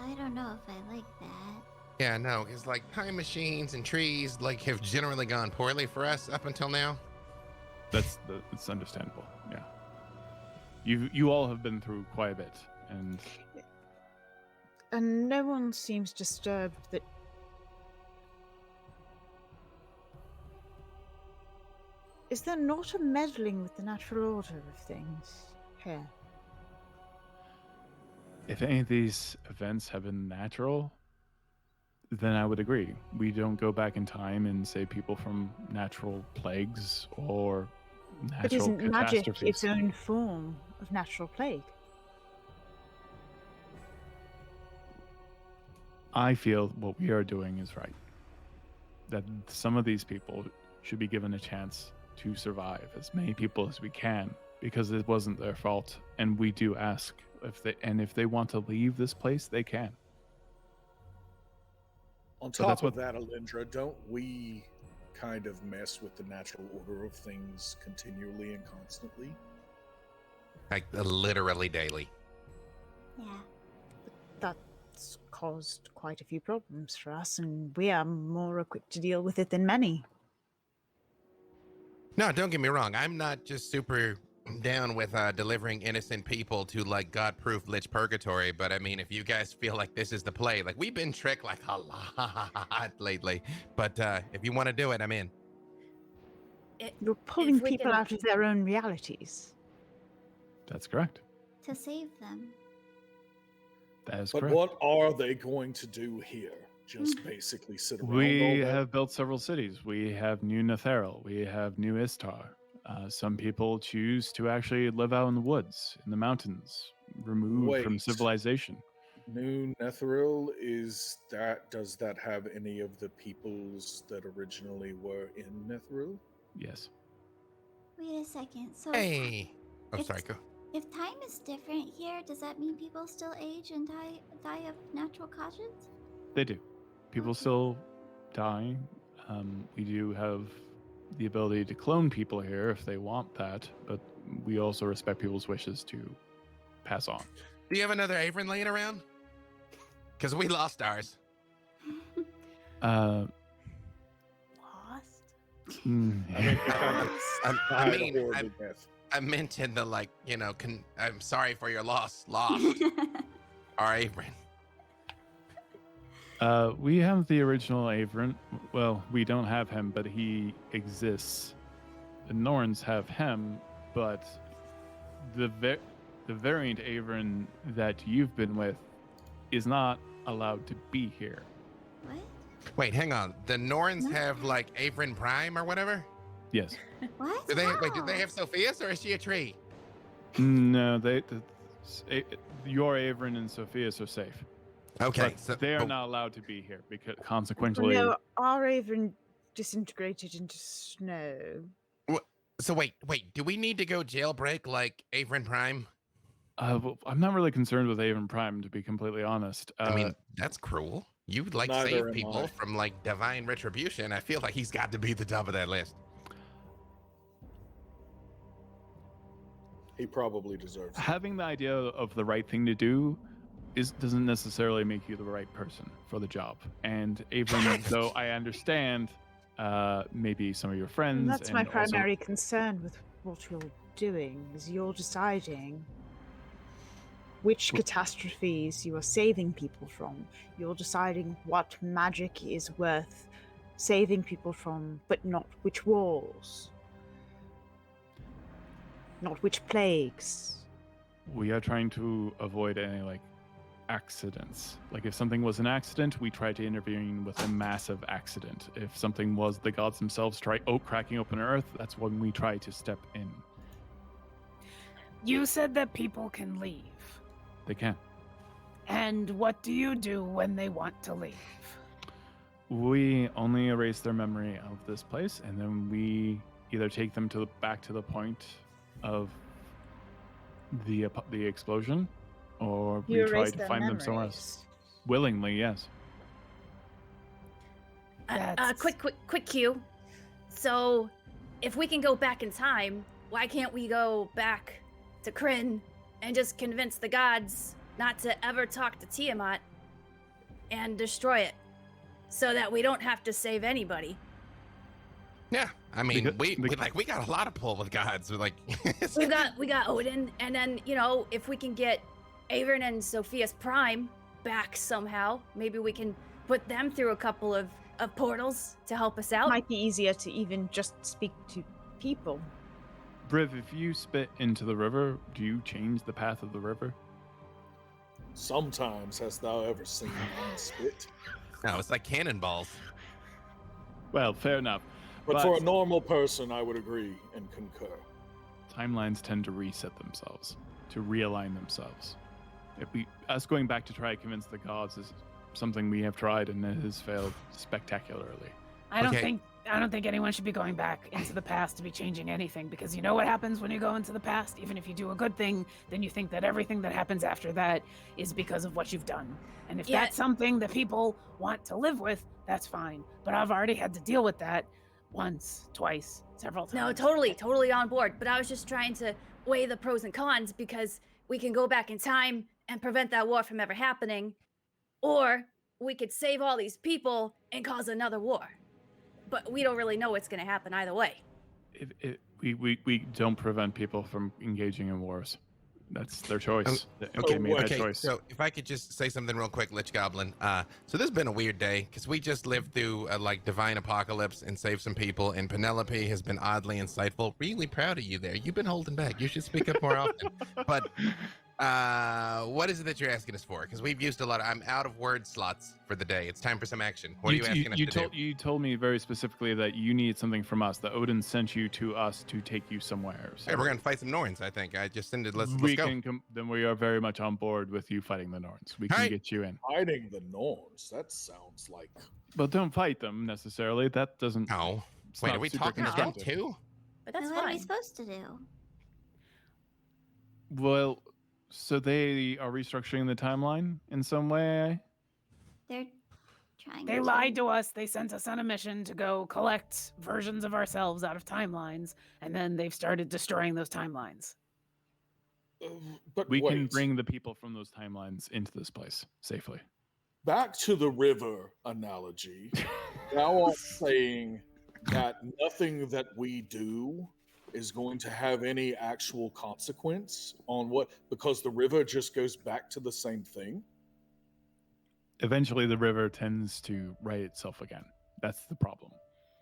I don't know if I like that.
Yeah, no, because like time machines and trees have generally gone poorly for us up until now.
It's understandable. Yeah, you all have been through quite a bit,
and no one seems disturbed that. Is there not a meddling with the natural order of things here?
If any of these events have been natural, then I would agree. We don't go back in time and say people from natural plagues or natural
but isn't magic
catastrophes.
its own form of natural plague?
I feel what we are doing is right. That some of these people should be given a chance to survive, as many people as we can, because it wasn't their fault, and we do ask if they want to leave this place, they can.
On top of that, Alyndra, don't we kind of mess with the natural order of things continually and constantly?
Like literally daily.
Yeah.
That's caused quite a few problems for us, and we are more equipped to deal with it than many.
No, don't get me wrong. I'm not just super down with delivering innocent people to God-proof lich purgatory, but I mean, if you guys feel like this is the play, we've been tricked a lot lately, but if you want to do it, I'm in.
You're pulling people out of their own realities.
That's correct.
To save them.
That is
correct. But what are they going to do here? Just basically sit around?
We have built several cities. We have New Netheril. We have New Istar. Some people choose to actually live out in the woods, in the mountains, removed from civilization.
New Netheril, does that have any of the peoples that originally were in Netheril?
Yes.
Wait a second. So
hey. Oh, sorry, go.
If time is different here, does that mean people still age and die of natural causes?
They do. People still die. We do have the ability to clone people here if they want that, but we also respect people's wishes to pass on.
Do you have another Averin laying around? Because we lost ours.
Lost.
I mean, I meant in the I'm sorry for your loss. Lost. Our Averin.
We have the original Averin. Well, we don't have him, but he exists. The Norns have him, but the variant Averin that you've been with is not allowed to be here.
What?
Wait, hang on. The Norns have like Averin Prime or whatever?
Yes.
What?
Do they have Sophia's, or is she a tree?
No, your Averin and Sophia's are safe.
Okay,
But they are not allowed to be here because consequently.
No, our Averin disintegrated into snow.
So wait, do we need to go jailbreak like Averin Prime?
Well, I'm not really concerned with Averin Prime, to be completely honest.
I mean, that's cruel. You
Neither
save
am
people
I.
from like divine retribution. I feel like he's got to be the top of that list.
He probably deserves it.
Having the idea of the right thing to do doesn't necessarily make you the right person for the job. And Averin, though I understand maybe some of your friends.
And that's my
and
primary concern with what you're doing, is you're deciding which catastrophes you are saving people from. You're deciding what magic is worth saving people from, but not which wars. Not which plagues.
We are trying to avoid any accidents. Like if something was an accident, we try to intervene with a massive accident. If something was the gods themselves cracking open Earth, that's when we try to step in.
You said that people can leave.
They can.
And what do you do when they want to leave?
We only erase their memory of this place, and then we either take them back to the point of the explosion, or we try to find them somewhere else. Willingly, yes.
Quick cue. So, if we can go back in time, why can't we go back to Kryn and just convince the gods not to ever talk to Tiamat and destroy it, so that we don't have to save anybody?
Yeah, I mean, we got a lot of pull with gods. We're
we got Odin, and then if we can get Averin and Sophia's Prime back somehow, maybe we can put them through a couple of portals to help us out.
It might be easier to even just speak to people.
Briv, if you spit into the river, do you change the path of the river?
Sometimes hast thou ever seen man spit?
No, it's like cannonballs.
Well, fair enough.
But for a normal person, I would agree and concur.
Timelines tend to reset themselves, to realign themselves. Us going back to try to convince the gods is something we have tried, and it has failed spectacularly.
I don't think anyone should be going back into the past to be changing anything, because you know what happens when you go into the past? Even if you do a good thing, then you think that everything that happens after that is because of what you've done. And if that's something that people want to live with, that's fine. But I've already had to deal with that once, twice, several times.
No, totally on board. But I was just trying to weigh the pros and cons, because we can go back in time and prevent that war from ever happening, or we could save all these people and cause another war. But we don't really know what's going to happen either way.
We don't prevent people from engaging in wars. That's their choice. They made that choice.
So if I could just say something real quick, Lich Goblin. So this has been a weird day, because we just lived through a divine apocalypse and saved some people, and Penelope has been oddly insightful. Really proud of you there. You've been holding back. You should speak up more often. But what is it that you're asking us for? Because we've used a lot. I'm out of word slots for the day. It's time for some action. What are you asking us to do?
You told me very specifically that you need something from us. That Odin sent you to us to take you somewhere. So
Hey, we're gonna fight some Norns. I think I just ended. Let's go.
Then we are very much on board with you fighting the Norns. We can get you in.
Fighting the Norns? That sounds like.
But don't fight them necessarily. That doesn't.
No. Wait, are we talking to them too?
But that's
what are we
fine.
supposed to do?
Well, so they are restructuring the timeline in some way.
They're trying
They
to.
lied to us. They sent us on a mission to go collect versions of ourselves out of timelines, and then they've started destroying those timelines.
But
We can
wait,
bring the people from those timelines into this place safely.
back to the river analogy. Now I'm saying that nothing that we do is going to have any actual consequence on what, because the river just goes back to the same thing.
Eventually, the river tends to right itself again. That's the problem.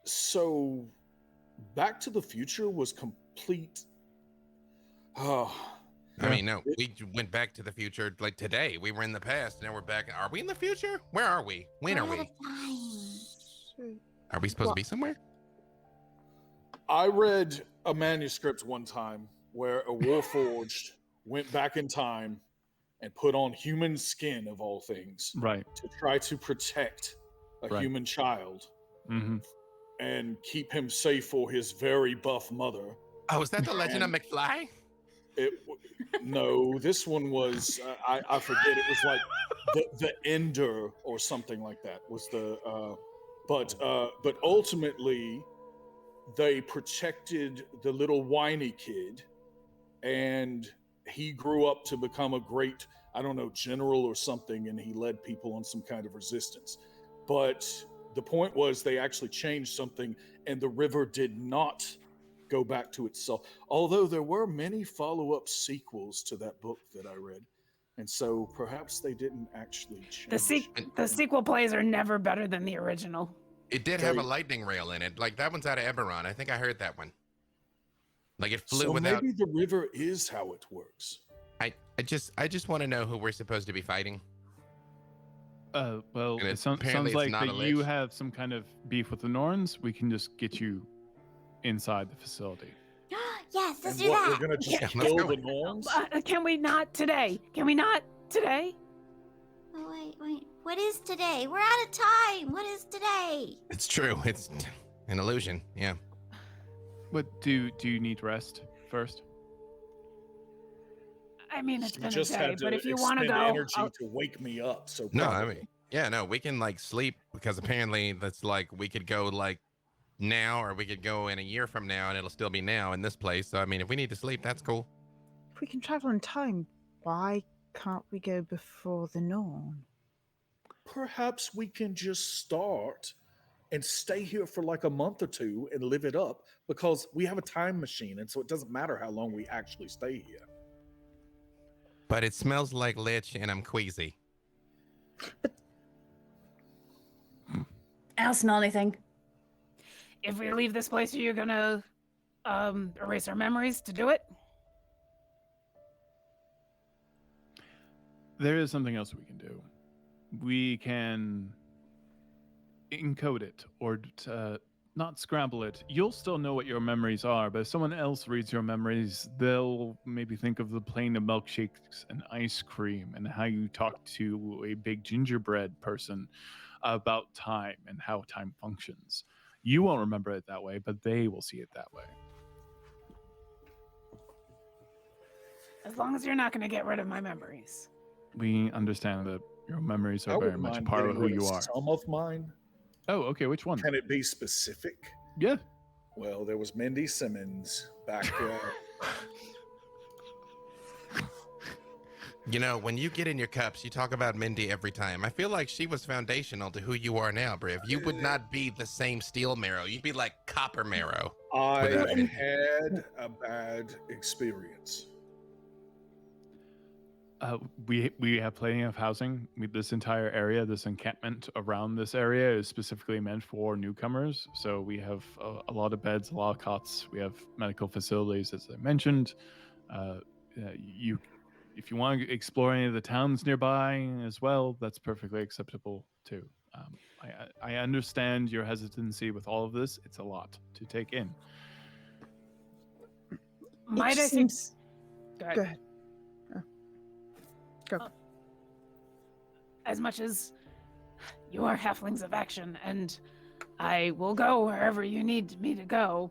So, Back to the Future was complete. Oh,
I mean, no, we went back to the future like today. We were in the past, now we're back. Are we in the future? Where are we? When are
We're out
we?
of time.
Are we supposed to be somewhere?
I read a manuscript one time where a Warforged went back in time and put on human skin, of all things,
Right.
to try to protect a
Right.
human child
Mm-hmm.
and keep him safe for his very buff mother.
Oh, is that the Legend of McFly?
No, this one was I forget. It was like the Ender or something like that was the. But ultimately, they protected the little whiny kid, and he grew up to become a great, I don't know, general or something, and he led people on some kind of resistance. But the point was they actually changed something, and the river did not go back to itself. Although there were many follow-up sequels to that book that I read. And so perhaps they didn't actually change.
The sequel plays are never better than the original.
It did have a lightning rail in it. Like that one's out of Eberron. I think I heard that one. Like it flew
So
without.
maybe the river is how it works.
I just want to know who we're supposed to be fighting.
Well,
And
it sounds
apparently it's
like
not
that
a
you
lich.
have some kind of beef with the Norns. We can just get you inside the facility.
Yes, let's
And
do
what,
that.
we're going to just
let's
kill
go.
the Norns?
Can we not today? Can we not today?
Oh, wait. What is today? We're out of time. What is today?
It's true. It's an illusion. Yeah.
But do you need rest first?
I mean, it's
You
been a
just
day,
had to
but if you want to
expend
go,
energy
I'll-
to wake me up. So
No, I
probably.
mean, yeah, no, we can like sleep because apparently that's like we could go like now or we could go in a year from now and it'll still be now in this place. So I mean, if we need to sleep, that's cool.
If we can travel in time, why can't we go before the Norn?
Perhaps we can just start and stay here for like a month or two and live it up because we have a time machine. And so it doesn't matter how long we actually stay here.
But it smells like lich and I'm queasy.
I don't smell anything.
if we leave this place, are you gonna erase our memories to do it?
There is something else we can do. We can encode it or not scramble it. You'll still know what your memories are, but if someone else reads your memories, they'll maybe think of the plane of milkshakes and ice cream and how you talk to a big gingerbread person about time and how time functions. You won't remember it that way, but they will see it that way.
As long as you're not gonna get rid of my memories.
We understand that your memories
I
are very
wouldn't
much
mind
part of
getting
who
rid
you are.
Some of mine.
Oh, okay. Which one?
Can it be specific?
Yeah.
Well, there was Mindy Simmons back
You know, when you get in your cups, you talk about Mindy every time. I feel like she was foundational to who you are now, Briv. You would not be the same steel marrow. You'd be like copper marrow.
I
Without Mindy.
had a bad experience.
We have plenty of housing. This entire area, this encampment around this area is specifically meant for newcomers. So we have a lot of beds, a lot of cots. We have medical facilities, as I mentioned. If you want to explore any of the towns nearby as well, that's perfectly acceptable too. I understand your hesitancy with all of this. It's a lot to take in.
Might I
seems...
Go ahead.
Go ahead. Go.
As much as you are halflings of action, and I will go wherever you need me to go,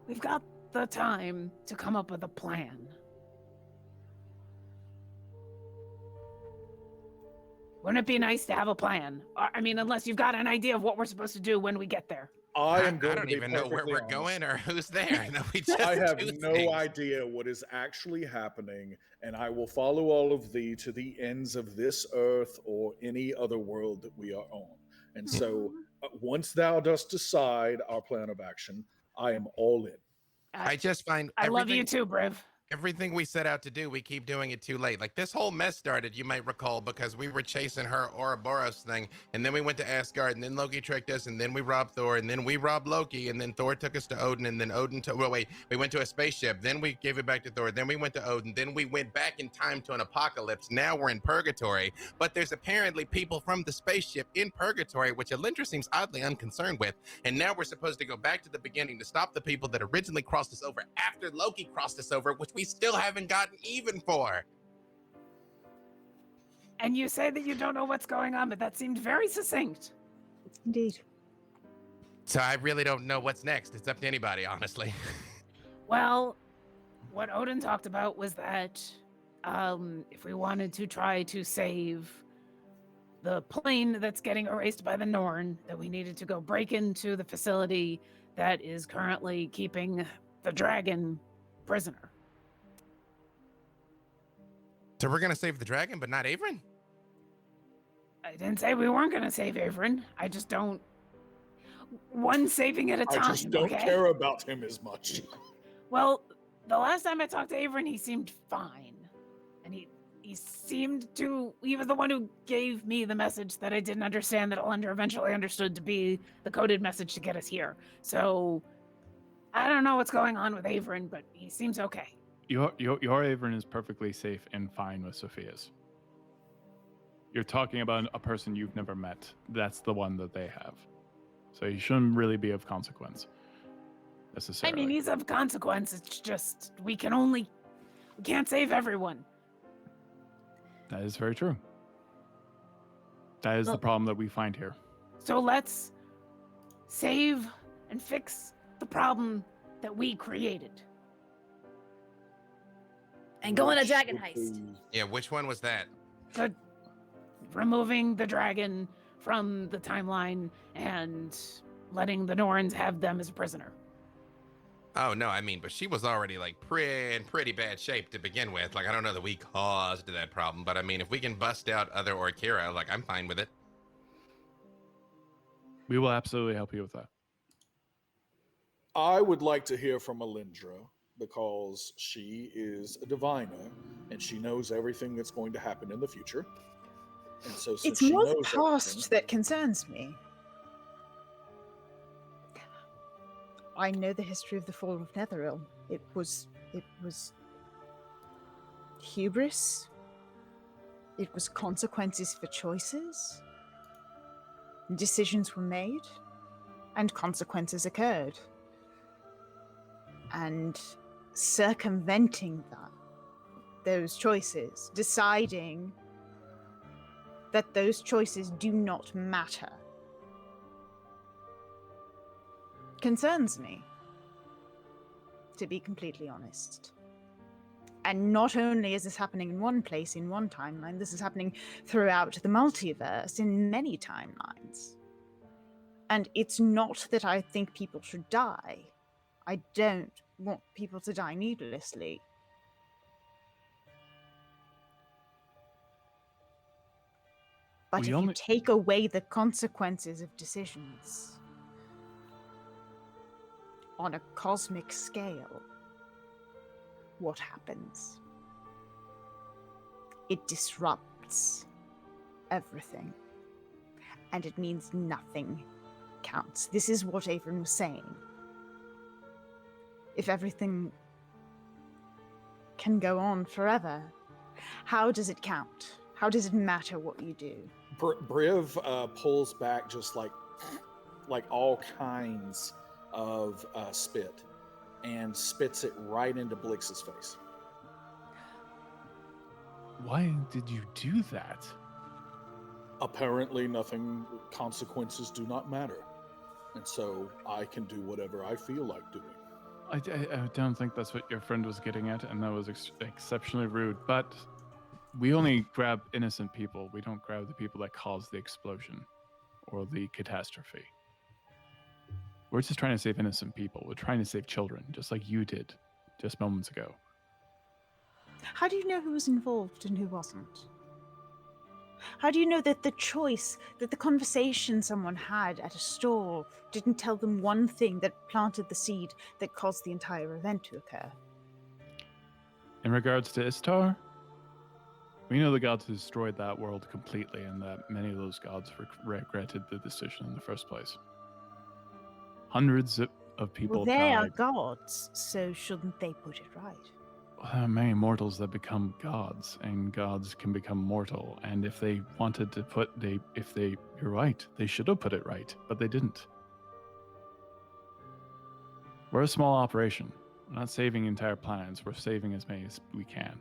we've got the time to come up with a plan. Wouldn't it be nice to have a plan? I mean, unless you've got an idea of what we're supposed to do when we get there.
I am
I
going
don't
to be
even know where
perfectly
we're
honest.
going or who's there. No, we just
I have
do
no
things.
idea what is actually happening, and I will follow all of thee to the ends of this earth or any other world that we are on. And so, once thou dost decide our plan of action, I am all in.
I just find
I love you too, Briv.
everything we set out to do, we keep doing it too late. Like this whole mess started, you might recall, because we were chasing her Ouroboros thing, and then we went to Asgard, and then Loki tricked us, and then we robbed Thor, and then we robbed Loki, and then Thor took us to Odin, and then Odin took, well, wait, we went to a spaceship, then we gave it back to Thor, then we went to Odin, then we went back in time to an apocalypse. Now we're in purgatory, but there's apparently people from the spaceship in purgatory, which Alyndra seems oddly unconcerned with, and now we're supposed to go back to the beginning to stop the people that originally crossed us over after Loki crossed us over, which we still haven't gotten even for.
And you say that you don't know what's going on, but that seemed very succinct.
Indeed.
So I really don't know what's next. It's up to anybody, honestly.
Well, what Odin talked about was that if we wanted to try to save the plane that's getting erased by the Norn, that we needed to go break into the facility that is currently keeping the dragon prisoner.
So we're gonna save the dragon, but not Averin?
I didn't say we weren't going to save Averin. I just don't... One saving at a time,
I just don't
okay?
care about him as much.
Well, the last time I talked to Averin, he seemed fine. And he seemed to... He was the one who gave me the message that I didn't understand that Alyndra eventually understood to be the coded message to get us here. So, I don't know what's going on with Averin, but he seems okay.
Your Averin is perfectly safe and fine with Sophia's. You're talking about a person you've never met. That's the one that they have. So he shouldn't really be of consequence, necessarily.
I mean, he's of consequence. It's just, we can't save everyone.
That is very true. That is the problem that we find here.
So let's save and fix the problem that we created.
And go on a dragon heist.
Yeah, which one was that?
So removing the dragon from the timeline and letting the Norns have them as a prisoner.
Oh, no, I mean, but she was already, like, in pretty bad shape to begin with. Like, I don't know that we caused that problem, but I mean, if we can bust out other Orkira, like, I'm fine with it.
We will absolutely help you with that.
I would like to hear from Alyndra, because she is a diviner and she knows everything that's going to happen in the future. And so since
It's
she
more the
knows
past
everything-
that concerns me. I know the history of the fall of Netheril. It was hubris. It was consequences for choices. Decisions were made, and consequences occurred. And circumventing those choices, deciding that those choices do not matter, concerns me, to be completely honest. And not only is this happening in one place, in one timeline, this is happening throughout the multiverse, in many timelines. And it's not that I think people should die. I don't want people to die needlessly. But if you take away the consequences of decisions on a cosmic scale, what happens? It disrupts everything. And it means nothing counts. This is what Averin was saying. If everything can go on forever, how does it count? How does it matter what you do?
Briv pulls back just like all kinds of spit and spits it right into Blix's face.
Why did you do that?
Apparently nothing, consequences do not matter. And so I can do whatever I feel like doing.
I don't think that's what your friend was getting at, and that was exceptionally rude. But We only grab innocent people. We don't grab the people that caused the explosion or the catastrophe. We're just trying to save innocent people. We're trying to save children, just like you did just moments ago.
How do you know who was involved and who wasn't? How do you know that the choice, that the conversation someone had at a stall didn't tell them one thing that planted the seed that caused the entire event to occur?
In regards to Istar, we know the gods destroyed that world completely and that many of those gods regretted the decision in the first place. Hundreds of people
Well, they are
died.
gods, so shouldn't they put it right?
There are many mortals that become gods, and gods can become mortal. And if they wanted to you're right, they should have put it right, but they didn't. We're a small operation. We're not saving entire planets. We're saving as many as we can.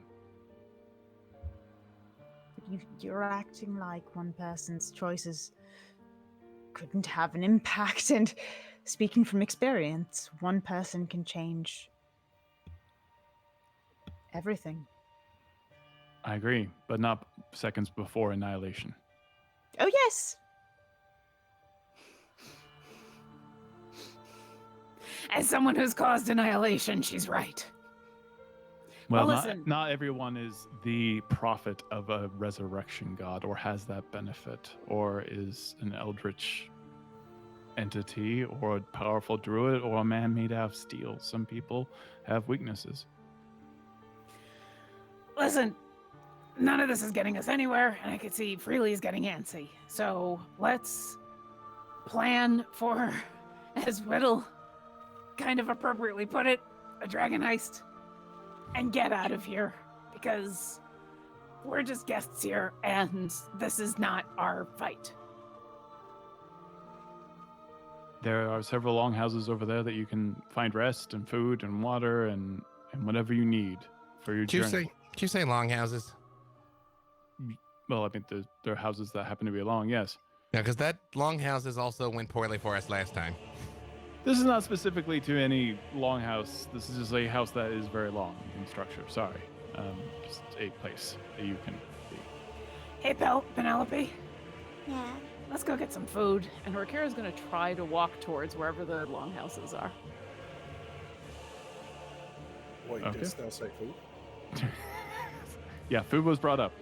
You're acting like one person's choices couldn't have an impact, and speaking from experience, one person can change everything.
I agree, but not seconds before annihilation.
Oh, yes.
As someone who's caused annihilation, she's right.
Well,
listen.
not everyone is the prophet of a resurrection god, or has that benefit, or is an eldritch entity, or a powerful druid, or a man made out of steel. Some people have weaknesses.
Listen, none of this is getting us anywhere, and I can see Freely's getting antsy. So let's plan for, as Widdle kind of appropriately put it, a dragon heist, and get out of here, because we're just guests here, and this is not our fight.
There are several longhouses over there that you can find rest and food and water and whatever you need for your journey.
Did you say longhouses?
Well, I mean, there are houses that happen to be long, yes.
Yeah, because that longhouses also went poorly for us last time.
This is not specifically to any longhouse. This is just a house that is very long in structure. Sorry. Just a place that you can be.
Hey, Penelope,
Yeah.
let's go get some food. And Orkira's going to try to walk towards wherever the longhouses are.
Wait,
Okay.
did thou say food?
Yeah, food was brought up.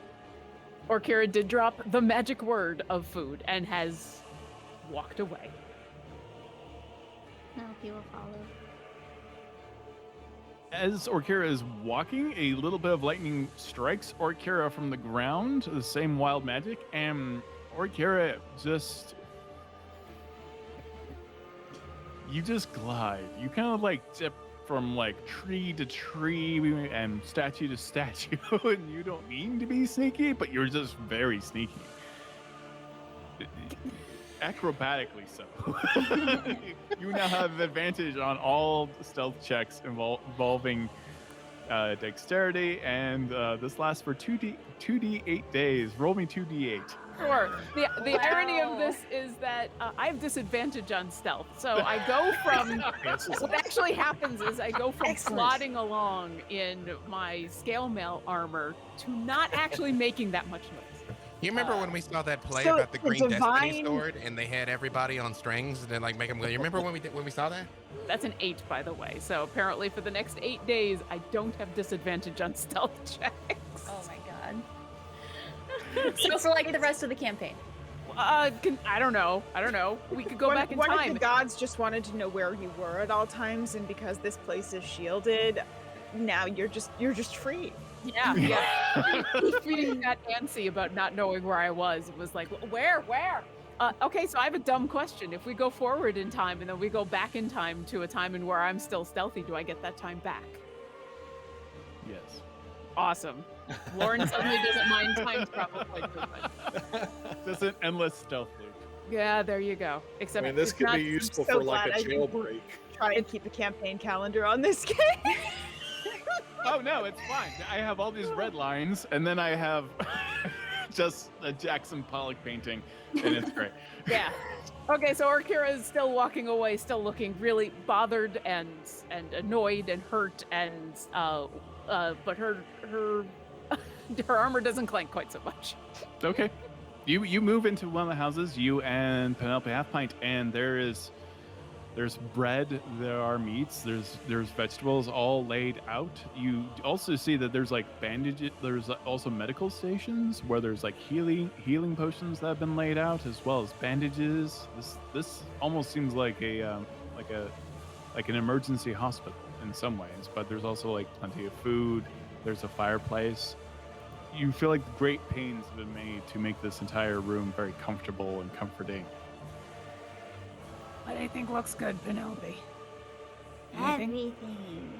Orkira did drop the magic word of food and has walked away.
Penelope will follow.
As Orkira is walking, a little bit of lightning strikes Orkira from the ground, the same wild magic, and Orkira you just glide. You kind of like dip from like tree to tree and statue to statue, and you don't mean to be sneaky, but you're just very sneaky. Acrobatically so. You now have advantage on all stealth checks involving dexterity, and this lasts for 2d8 days. Roll me 2d8.
Sure. The irony of this is that I have disadvantage on stealth. So I go from, what actually happens is I go from
Excellent.
plodding along in my scale mail armor to not actually making that much noise.
You remember when we saw that play
so
about the
the
green destiny
divine-
sword, and they had everybody on strings and then like make them go? You remember when we saw that?
That's an 8, by the way. So apparently for the next 8 days, I don't have disadvantage on stealth checks.
Oh my god. So for like the rest of the campaign.
I don't know. We could go back in
One
time.
of the gods just wanted to know where you were at all times, and because this place is shielded, now you're just free.
Yeah. Feeling that antsy about not knowing where I was. It was like, where? Okay, so I have a dumb question. If we go forward in time and then we go back in time to a time in where I'm still stealthy, do I get that time back?
Yes.
Awesome. Lauren suddenly doesn't mind time travel quite so much.
Just an endless stealth loop.
Yeah, there you go.
I
Except
mean, this
it's
could
not-
be useful
so
for like a
glad I didn't-
jailbreak.
Try and keep a campaign calendar on this game.
Oh no, it's fine. I have all these red lines, and then I have just a Jackson Pollock painting, and it's great.
Yeah. Okay, so Orkira is still walking away, still looking really bothered and annoyed and hurt, and but her her armor doesn't clank quite so much.
Okay. You move into one of the houses, you and Penelope Half-Pint, and there's bread, there are meats, there's vegetables all laid out. You also see that there's like bandages, there's also medical stations where there's like healing potions that have been laid out, as well as bandages. This almost seems like an emergency hospital in some ways, but there's also like plenty of food. There's a fireplace. You feel like great pains have been made to make this entire room very comfortable and comforting.
What do you think looks good, Penelope?
Everything.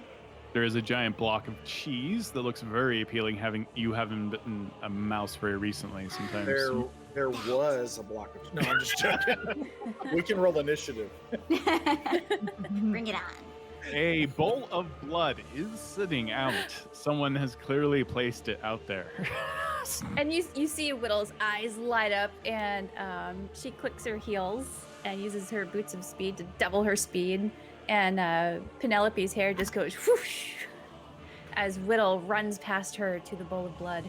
There is a giant block of cheese that looks very appealing. You haven't bitten a mouse very recently. Sometimes
There was a block of. No, I'm just joking. We can roll initiative.
Bring it on.
a bowl of blood is sitting out. Someone has clearly placed it out there.
And you see Widdle's eyes light up, and she clicks her heels and uses her boots of speed to double her speed. And Penelope's hair just goes whoosh as Widdle runs past her to the bowl of blood.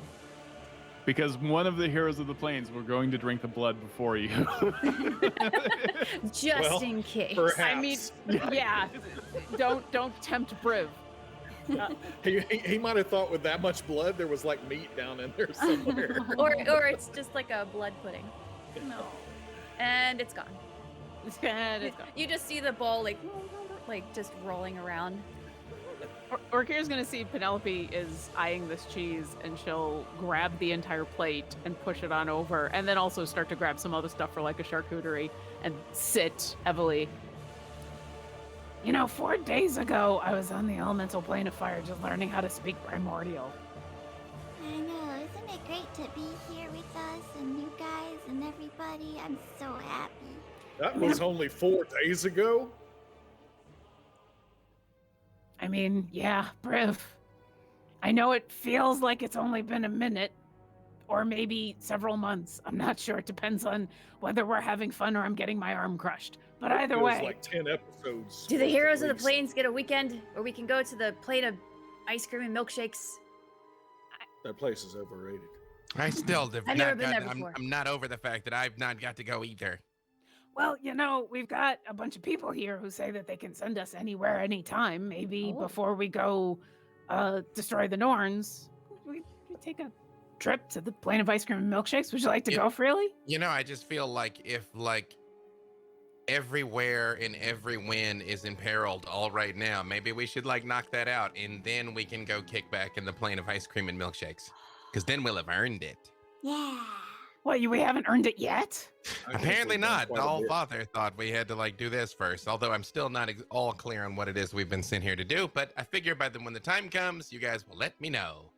Because one of the heroes of the plains were going to drink the blood before you.
Just in case.
Perhaps.
I mean, yeah. Don't tempt Briv.
He might have thought with that much blood there was like meat down in there somewhere.
or it's just like a blood pudding. No. And it's gone.
And it's gone.
You just see the bowl like just rolling around.
Orkira's gonna see Penelope is eyeing this cheese, and she'll grab the entire plate and push it on over, and then also start to grab some other stuff for like a charcuterie and sit heavily. You know, 4 days ago, I was on the elemental plane of fire just learning how to speak primordial.
I know, isn't it great to be here with us and you guys and everybody? I'm so happy.
That was only 4 days ago.
I mean, yeah, Briv. I know it feels like it's only been a minute, or maybe several months. I'm not sure. It depends on whether we're having fun or I'm getting my arm crushed. But either
It was
way.
like 10 episodes.
Do the heroes of the
Please.
plains get a weekend where we can go to the plate of ice cream and milkshakes?
That place is overrated.
I still have
I've
not
never been there
got,
before.
I'm not over the fact that I've not got to go either.
Well, you know, we've got a bunch of people here who say that they can send us anywhere, anytime. Maybe
Oh.
before we go destroy the Norns, we take a trip to the plane of ice cream and milkshakes. Would you like to
Yeah.
go, Freely?
You know, I just feel like if everywhere and every win is imperiled all right now, maybe we should knock that out, and then we can go kick back in the plane of ice cream and milkshakes, because then we'll have earned it.
Yeah.
What, we haven't earned it yet?
I think
Apparently
we've done
not.
quite a
All
bit.
Father thought we had to do this first, although I'm still not all clear on what it is we've been sent here to do, but I figure by then when the time comes, you guys will let me know.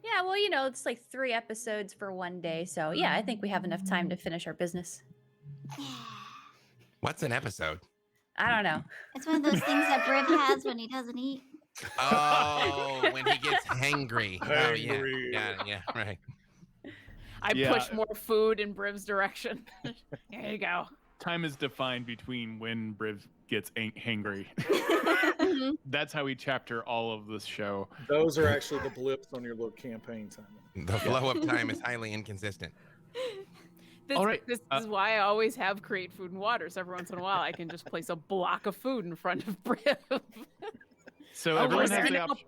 Yeah, well, you know, it's like 3 episodes for 1 day, so yeah, I think we have enough time to finish our business.
Yeah.
What's an episode?
I don't know.
It's one of those things that Briv has when he doesn't eat.
Oh, when he gets hangry. Oh, yeah.
Hangry.
Yeah, right.
I
Yeah.
push more food in Briv's direction. There you go.
Time is defined between when Briv gets hangry. That's how we chapter all of this show.
Those are actually the blips on your little campaign time.
The flow of time is highly inconsistent.
This,
All right,
this is why I always have create food and water. So every once in a while, I can just place a block of food in front of Briv.
So
Oh,
everyone
is
has
there
the
no-
option.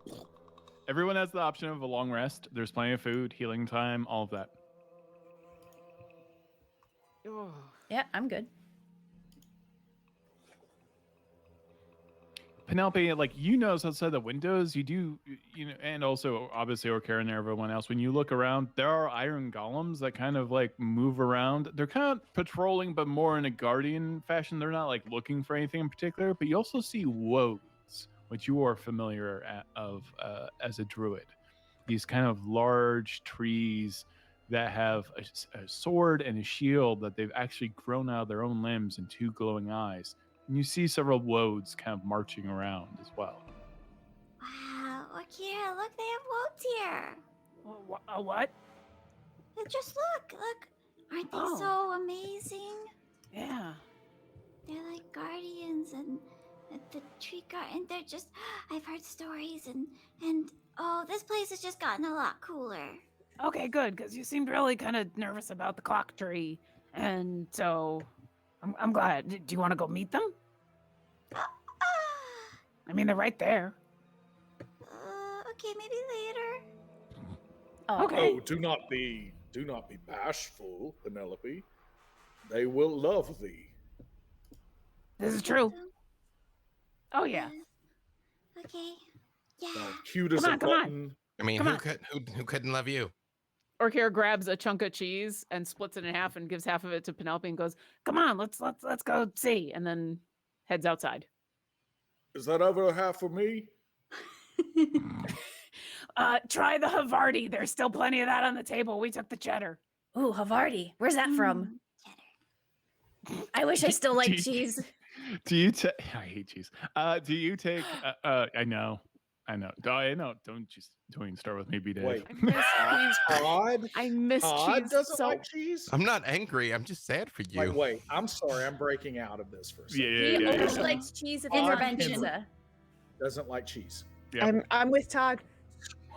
Everyone has the option of a long rest. There's plenty of food, healing time, all of that.
Yeah, I'm good.
Penelope, you notice outside the windows, you do, and also obviously Orkira and everyone else, when you look around, there are iron golems that kind of move around. They're kind of patrolling, but more in a guardian fashion. They're not looking for anything in particular, but you also see woads, which you are familiar of as a druid. These kind of large trees that have a sword and a shield that they've actually grown out of their own limbs and 2 glowing eyes. And you see several woads kind of marching around as well.
Wow, Orkira, look, they have woads here.
What?
Just look. Aren't they
Oh.
so amazing?
Yeah.
They're like guardians and the tree guard, and they're just, I've heard stories and Oh, this place has just gotten a lot cooler.
Okay, good, because you seemed really kind of nervous about the clock tree, and so I'm glad. Do you want to go meet them? I mean, they're right there.
Okay, maybe later.
Okay.
Oh, do not be bashful, Penelope. They will love thee.
This is true. Oh yeah.
Okay. Yeah.
Cute as a
Come on.
button.
I mean,
Come
who
on.
couldn't love you?
Orkira grabs a chunk of cheese and splits it in half and gives half of it to Penelope and goes, "Come on, let's go see," and then heads outside.
Is that other half for me?
Try the Havarti. There's still plenty of that on the table. We took the cheddar.
Ooh, Havarti. Where's that from? I wish I still liked cheese.
Do you take? I hate cheese. Do you take? I know. Don't even start with me, B-Dave.
Wait,
I miss cheese.
Todd?
I miss
Todd
cheese
doesn't
so.
like cheese?
I'm not angry. I'm just sad for you.
Wait. I'm sorry. I'm breaking out of this for a second.
He only
Yeah.
likes cheese if it's on
Intervention.
pizza.
Doesn't like cheese.
I'm with Todd.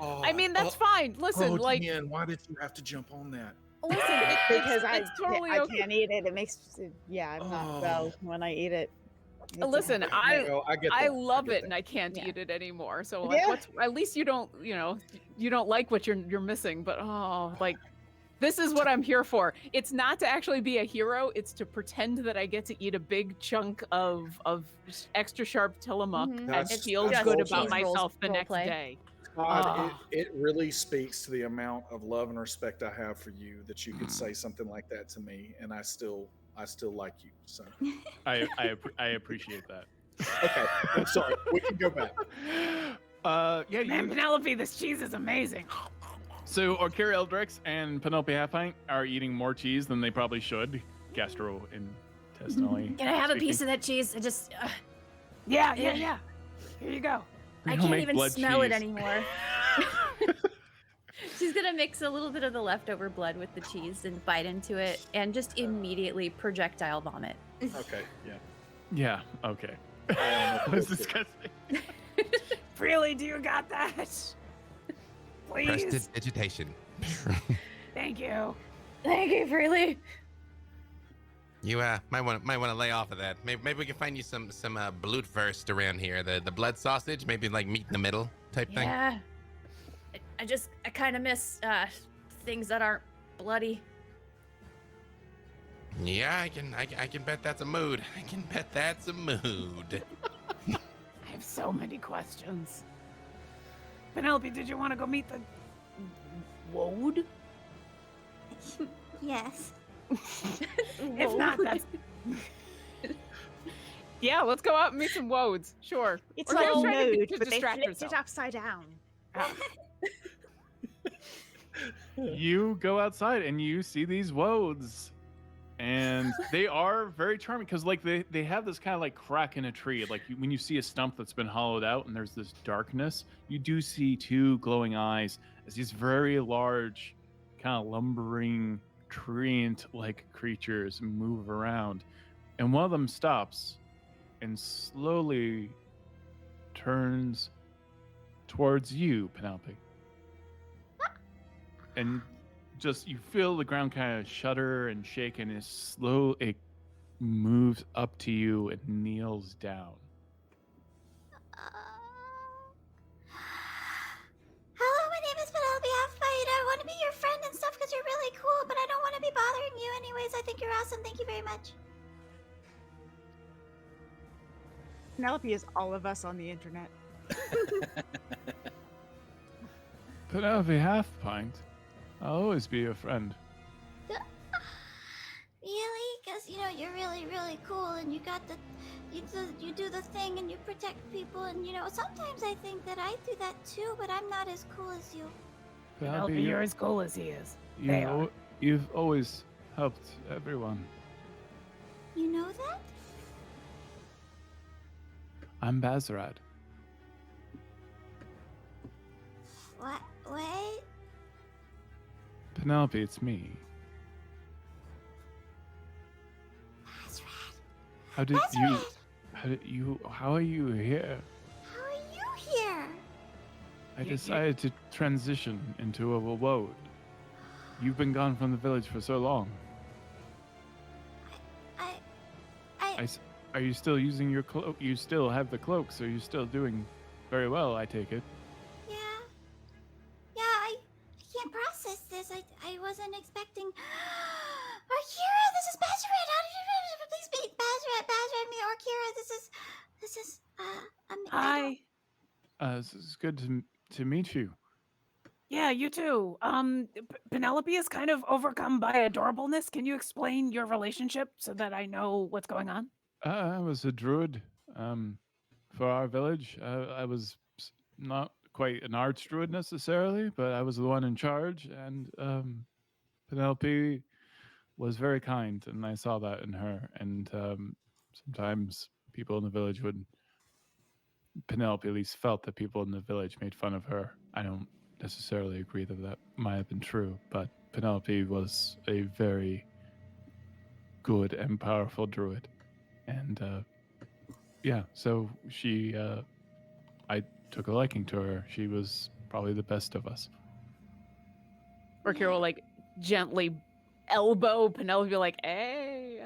Oh,
I mean, that's fine. Listen, like,
Dan, why did you have to jump on that?
listen,
Because
it's totally
I
okay.
can't eat it. It makes I'm not well when I eat it.
Listen,
No, I get
I
that.
love
get
it, and
that.
I can't
Yeah.
eat it anymore. So like,
Yeah.
at least you don't, you don't like what you're missing. But like, this is what I'm here for. It's not to actually be a hero. It's to pretend that I get to eat a big chunk of extra sharp Tillamook
Mhm.
and
That's-
feel
that's
good
role
about
play.
myself the
Role
next
play.
day.
Todd, it really speaks to the amount of love and respect I have for you that you could say something like that to me, and I still like you. So
I appreciate that.
okay, I'm sorry. We can go back.
Yeah.
Man, Penelope, this cheese is amazing.
So Orkira Ildrex and Penelope Half-Pint are eating more cheese than they probably should, gastrointestinally.
Can I have a
speaking.
piece of that cheese? I just,
Yeah. Here you go.
We
I
don't
can't
make
even
blood
smell it
cheese.
anymore.
She's gonna mix a little bit of the leftover blood with the cheese and bite into it and just immediately projectile vomit.
Okay, yeah.
Yeah. Okay.
I don't know.
That's disgusting.
Really, do you got that? Please.
Prestidigitation.
Thank you.
Thank you, Freely.
You might want to lay off of that. Maybe we can find you some blutwurst around here. The blood sausage, maybe like meat in the middle type thing.
Yeah. I kind of miss things that aren't bloody.
Yeah, I can bet that's a mood. I can bet that's a mood.
I have so many questions. Penelope, did you want to go meet the Woad?
Yes.
If not, that's. Yeah, let's go out and meet some Woads. Sure.
It's
Or
like
just trying to
nude, but they
distract
flipped
herself.
it upside down.
You go outside and you see these woads, and they are very charming because like they have this kind of like crack in a tree. Like when you see a stump that's been hollowed out and there's this darkness, you do see two glowing eyes as these very large, kind of lumbering treant-like creatures move around, and one of them stops and slowly turns towards you, Penelope. And just you feel the ground kind of shudder and shake, and it moves up to you and kneels down.
Hello, my name is Penelope Half-Pint. I want to be your friend and stuff because you're really cool, but I don't want to be bothering you anyways. I think you're awesome. Thank you very much.
Penelope is all of us on the internet.
Penelope Half-Pint, I'll always be your friend.
Really? Because, you're really, really cool and you got you do the thing and you protect people and, sometimes I think that I do that too, but I'm not as cool as you.
Penelope, you're as cool as he is. They are.
You've always helped everyone.
You know that?
I'm Bazarad.
What? Wait?
Penelope, it's me.
That's right.
How did
That's
you?
right.
How are you here?
How are you here?
I decided to transition into a woad. You've been gone from the village for so long. Are you still using your cloak? You still have the cloak, so you're still doing very well, I take it.
Yeah. Yeah, I can't process this. I wasn't expecting. Orkira, this is Bazrat. How did you please meet Bazrat, me, Orkira? This is
Hi.
This is good to meet you.
Yeah, you too. Penelope is kind of overcome by adorableness. Can you explain your relationship so that I know what's going on?
I was a druid for our village. I was not quite an arch druid necessarily, but I was the one in charge, and Penelope was very kind, and I saw that in her. And sometimes people in the village Penelope at least felt that people in the village made fun of her. I don't necessarily agree that might have been true, but Penelope was a very good and powerful druid. And so she, I took a liking to her. She was probably the best of us.
Orkira will like gently elbow Penelope, like, "Hey,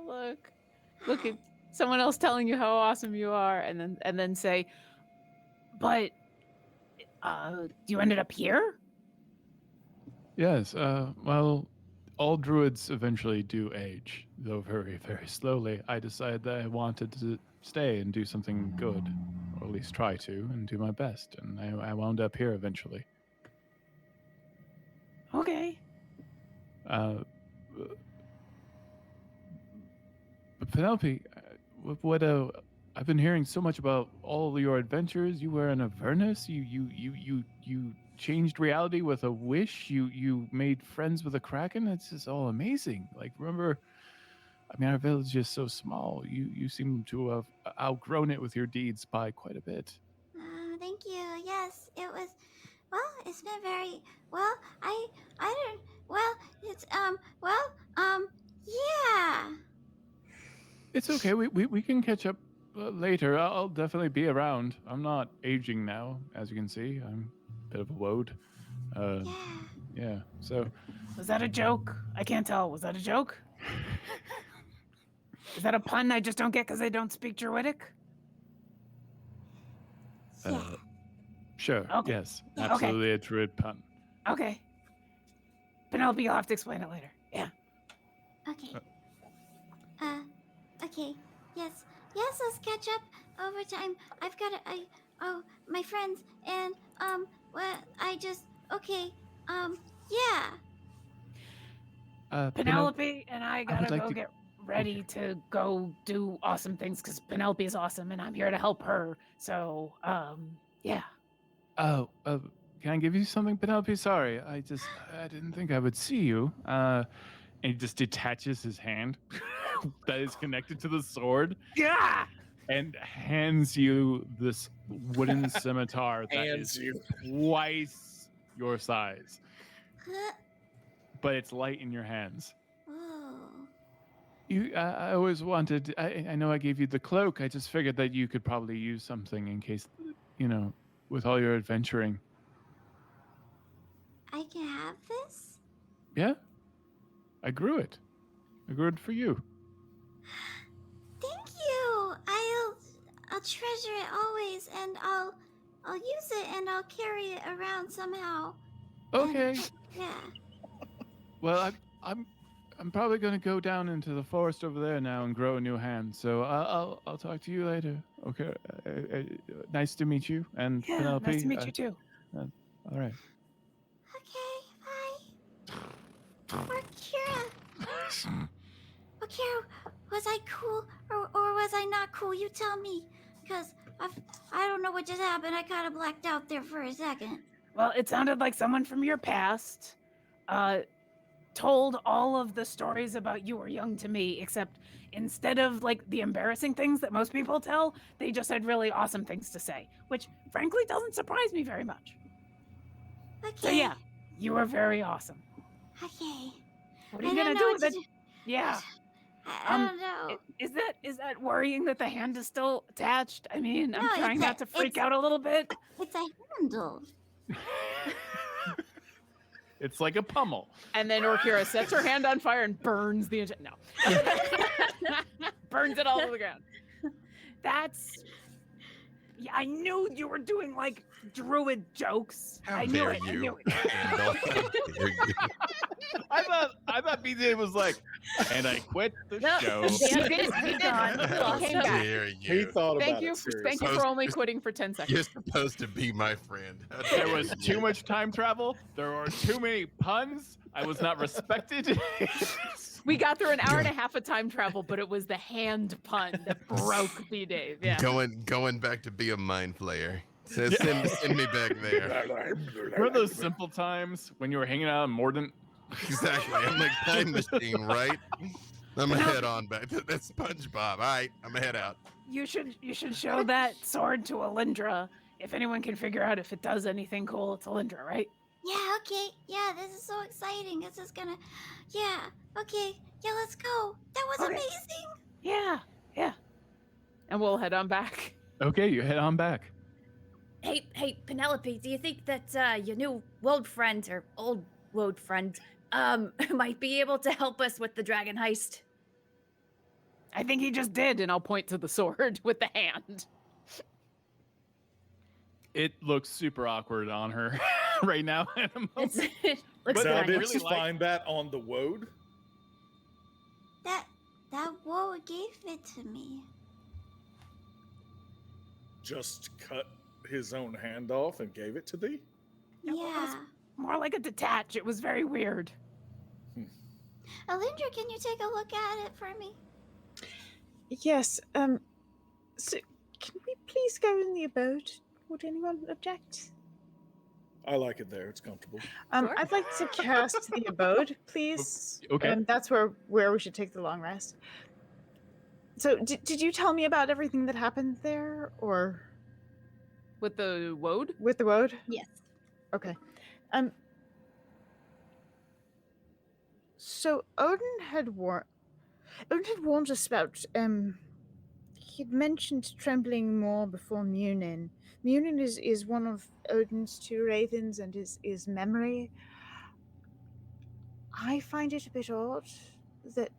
look at someone else telling you how awesome you are," and then say, "But you ended up here?"
Yes. Well, all druids eventually do age, though very, very slowly. I decided that I wanted to stay and do something good, or at least try to, and do my best. And I wound up here eventually.
Okay.
But Penelope, what I've been hearing so much about all your adventures. You were in Avernus. You changed reality with a wish. You made friends with a kraken. It's just all amazing. Like, remember, I mean, our village is so small. You seem to have outgrown it with your deeds by quite a bit.
Thank you. Yes, it was. Well, it's been very well. I don't. Well, it's yeah.
It's okay. We can catch up later. I'll definitely be around. I'm not aging now, as you can see. I'm a bit of a woad. Yeah. So.
Was that a joke? I can't tell. Was that a joke? Is that a pun I just don't get because I don't speak Druidic?
Sure.
Okay.
Yes. Absolutely a druid pun.
Okay. Penelope, you'll have to explain it later. Yeah.
Okay. Okay. Yes. Let's catch up over time. I've got my friends, and yeah.
Penelope and I gotta go get ready to go do awesome things because Penelope is awesome, and I'm here to help her. So, yeah.
Oh, can I give you something, Penelope? Sorry, I didn't think I would see you. And he just detaches his hand that is connected to the sword.
Yeah.
And hands you this wooden scimitar that is twice your size. But it's light in your hands.
Oh.
I always wanted. I know I gave you the cloak. I just figured that you could probably use something in case, with all your adventuring.
I can have this?
Yeah. I grew it. I grew it for you.
Thank you. I'll treasure it always, and I'll use it, and I'll carry it around somehow.
Okay.
And, yeah.
Well, I'm probably going to go down into the forest over there now and grow a new hand. So I'll talk to you later. Okay. Nice to meet you, and
Yeah,
Penelope.
nice to meet you too.
All right.
Okay. Bye. Orkira, was I cool or was I not cool? You tell me, because I don't know what just happened. I kind of blacked out there for a second.
Well, it sounded like someone from your past told all of the stories about you were young to me, except instead of like the embarrassing things that most people tell, they just had really awesome things to say, which frankly doesn't surprise me very much.
Okay.
So yeah, you were very awesome.
Okay.
What are you gonna do with it? Yeah.
I don't know.
Is that worrying that the hand is still attached? I mean, I'm
No,
trying
it's
not to freak out a little bit.
It's a handle.
It's like a pummel.
And then Orkira sets her hand on fire and burns the no. Burns it all to the ground. That's yeah, I knew you were doing like druid jokes.
How
I
dare
knew it. I
you?
knew it.
How dare you?
I thought BJ was like, and I quit the
No,
show.
he
did.
did.
He
He's
did.
gone. We
He
lost
came
him.
back.
Dare
He
you?
thought
Thank
about
you.
it seriously.
Thank you for only quitting for 10 seconds.
You're supposed to be my friend. How
There
dare
was
you?
too much time travel. There were too many puns. I was not respected.
We got through an hour and a half of time travel, but it was the hand pun that broke B-Dave. Yeah.
Going back to be a mind flayer. Send me back there.
Remember those simple times when you were hanging out in Mordant?
Exactly. I'm like time machine, right? I'm gonna head on back. That's SpongeBob. All right, I'm gonna head out.
You should show that sword to Alyndra. If anyone can figure out if it does anything cool, it's Alyndra, right?
Yeah, okay. Yeah, this is so exciting. This is gonna... Yeah, okay. Yeah, let's go. That was
Okay.
amazing.
Yeah. And we'll head on back.
Okay, you head on back.
Hey, Penelope, do you think that your new woad friend or old woad friend might be able to help us with the dragon heist?
I think he just did, and I'll point to the sword with the hand.
It looks super awkward on her right now. At the moment.
It looks
But
Now,
I
fine.
did
really
you
like-
find that on the woad?
That woe gave it to me.
Just cut his own hand off and gave it to thee?
It was
Yeah.
more like a detach. It was very weird.
Alyndra, can you take a look at it for me?
Yes. So, can we please go in the abode? Would anyone object?
I like it there. It's comfortable.
Sure.
I'd like to cast the abode, please.
Okay.
That's where we should take the long rest. So, did you tell me about everything that happened there, or
With the woad?
with the woad?
Yes.
Okay. So Odin had warned us about he'd mentioned trembling more before Munin. Munin is one of Odin's two ravens and is memory. I find it a bit odd that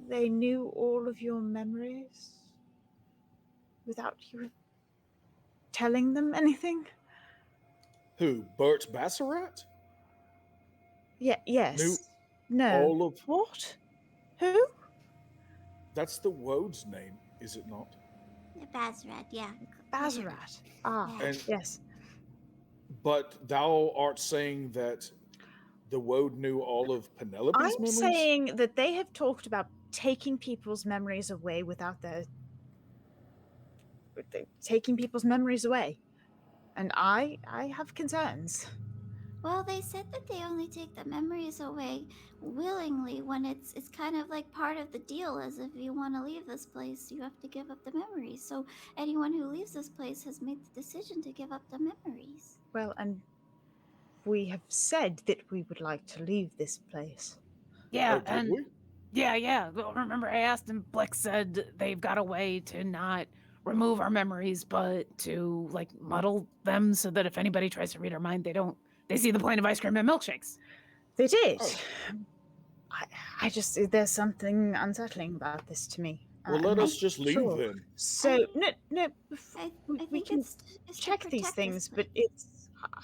they knew all of your memories without you telling them anything.
Who? Bert Bassarat?
Yes.
Knew
No.
all of...
What? Who?
That's the woad's name, is it not?
Bazarat, yeah.
Bazarat. Ah,
And-
yes.
But thou art saying that the woad knew all of Penelope's
I'm
memories?
saying that they have talked about taking people's memories away taking people's memories away. And I have concerns.
Well, they said that they only take the memories away willingly when it's kind of like part of the deal, as if you want to leave this place, you have to give up the memories. So anyone who leaves this place has made the decision to give up the memories.
Well, and we have said that we would like to leave this place.
Yeah,
Oh, did
and
we?
yeah. Well, remember, I asked, and Blix said they've got a way to not remove our memories, but to like muddle them so that if anybody tries to read our mind, they see the plane of ice cream and milkshakes.
They did.
Oh.
I just there's something unsettling about this to me.
Well, let
I'm
us
not
just leave
sure.
then.
So no,
I
we
think
can
it's to
check these
protect
things,
this
but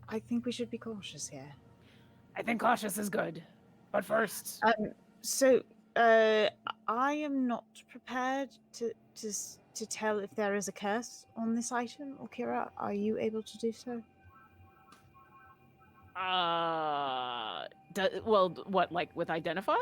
I think we should be cautious here.
I think cautious is good, but first,
So I am not prepared to tell if there is a curse on this item. Orkira, are you able to do so?
what, like with identify?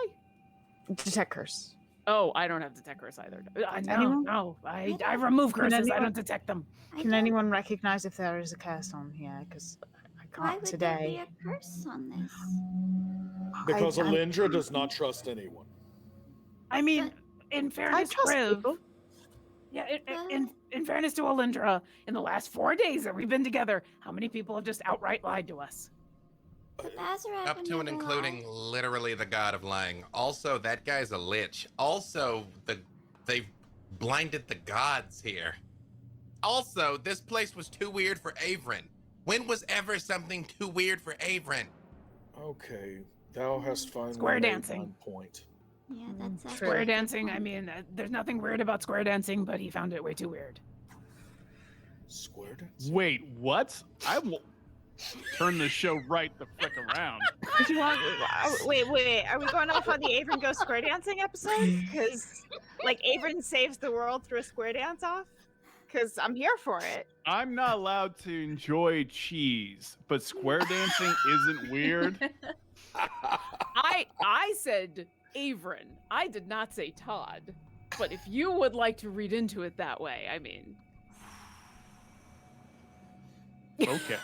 Detect curse.
Oh, I don't have detect curse either.
Anyone?
No, I remove curses. I
anyone-
don't detect them.
I
Can
don't-
anyone recognize if there is a curse on here? Because I
Why
can't
would
today.
there be a curse on this?
Because
I-
Alyndra does not trust anyone.
I mean, in
I
fairness,
trust
Briv,
people.
yeah, in fairness to Alyndra, in the last 4 days that we've been together, how many people have just outright lied to us?
The Bazzarat
Up
would
to and
never
including
lie.
literally the god of lying. Also, that guy's a lich. Also, they've blinded the gods here. Also, this place was too weird for Averin. When was ever something too weird for Averin?
Okay, thou hast finally
Square
made
dancing.
my point.
Yeah, that's actually a
Square
good
dancing, I
point.
mean, there's nothing weird about square dancing, but he found it way too weird.
Square dancing?
Wait, what? I will turn the show right the frick around.
If you want, wait. Are we going off on the Averin Goes Square Dancing episode? Because, like, Averin saves the world through a square dance off? Because I'm here for it.
I'm not allowed to enjoy cheese, but square dancing isn't weird.
I said Averin. I did not say Todd. But if you would like to read into it that way, I mean.
Okay.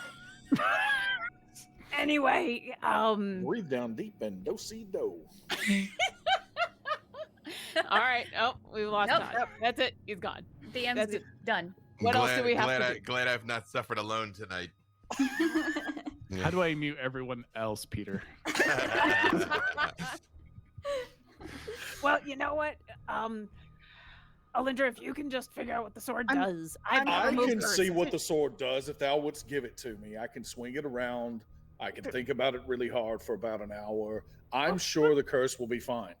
Anyway,
Breathe down deep and do-see-do.
all right. Oh, we lost
Nope,
Todd.
nope.
That's it. He's gone.
DM's
That's it.
done.
What else do we have to do?
Glad I've not suffered alone tonight.
How do I mute everyone else, Peter?
Well, you know what? Alyndra, if you can just figure out what the sword does.
I
removed
can
curse.
see what the sword does if thou wouldst give it to me. I can swing it around. I can think about it really hard for about an hour. I'm sure the curse will be fine.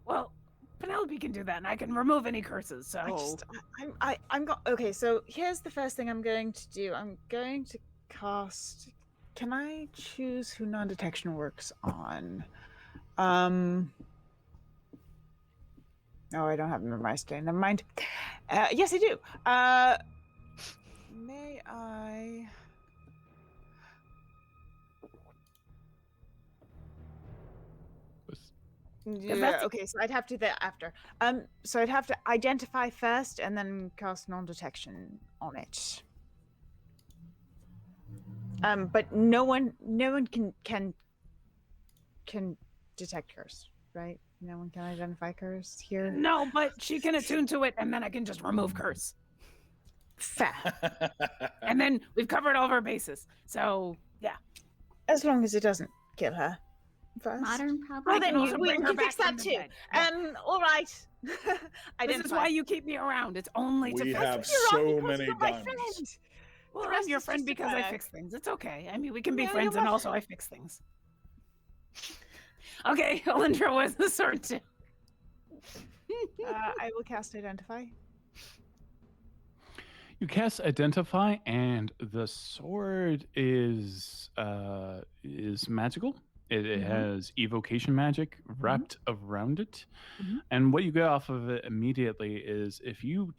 Well, Penelope can do that, and I can remove any curses. So
Okay, so here's the first thing I'm going to do. I'm going to cast. Can I choose who non-detection works on? Oh, I don't have it memorized today. Never mind. Yes, I do. May I? Yeah, okay, so I'd have to do that after. So I'd have to identify first and then cast non-detection on it. But no one can detect curse, right? No one can identify curse here.
no, but she can attune to it, and then I can just remove curse,
Fair.
and then we've covered all of our bases. So yeah.
As long as it doesn't kill her first.
Modern
Well,
probably.
can
then
also
we
bring her
can fix
back
that
from the
too.
dead. Yeah.
All right.
This
Identify.
is why you keep me around. It's only to
We
fix
have
it.
You're
so
wrong because
many
you're my
diamonds.
friend.
Well,
the
I'm
rest
your
is
friend
just a
because I
bug.
fix things. It's okay. I mean, we can be
No,
friends,
you're
and
my
also I fix things. Okay, Alyndra, what's the sword do?
I will cast Identify.
You cast Identify, and the sword is magical. It has evocation magic wrapped around it. And what you get off of it immediately is if you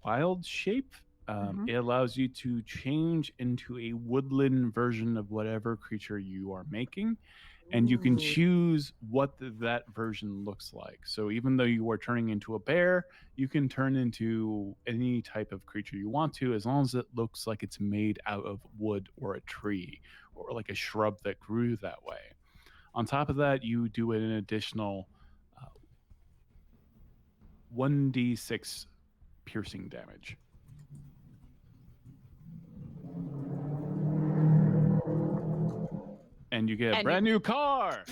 wild shape, it allows you to change into a woodland version of whatever creature you are making. And you can choose what that version looks like. So even though you are turning into a bear, you can turn into any type of creature you want to, as long as it looks like it's made out of wood or a tree or like a shrub that grew that way. On top of that, you do an additional 1d6 piercing damage. And you get a brand new car.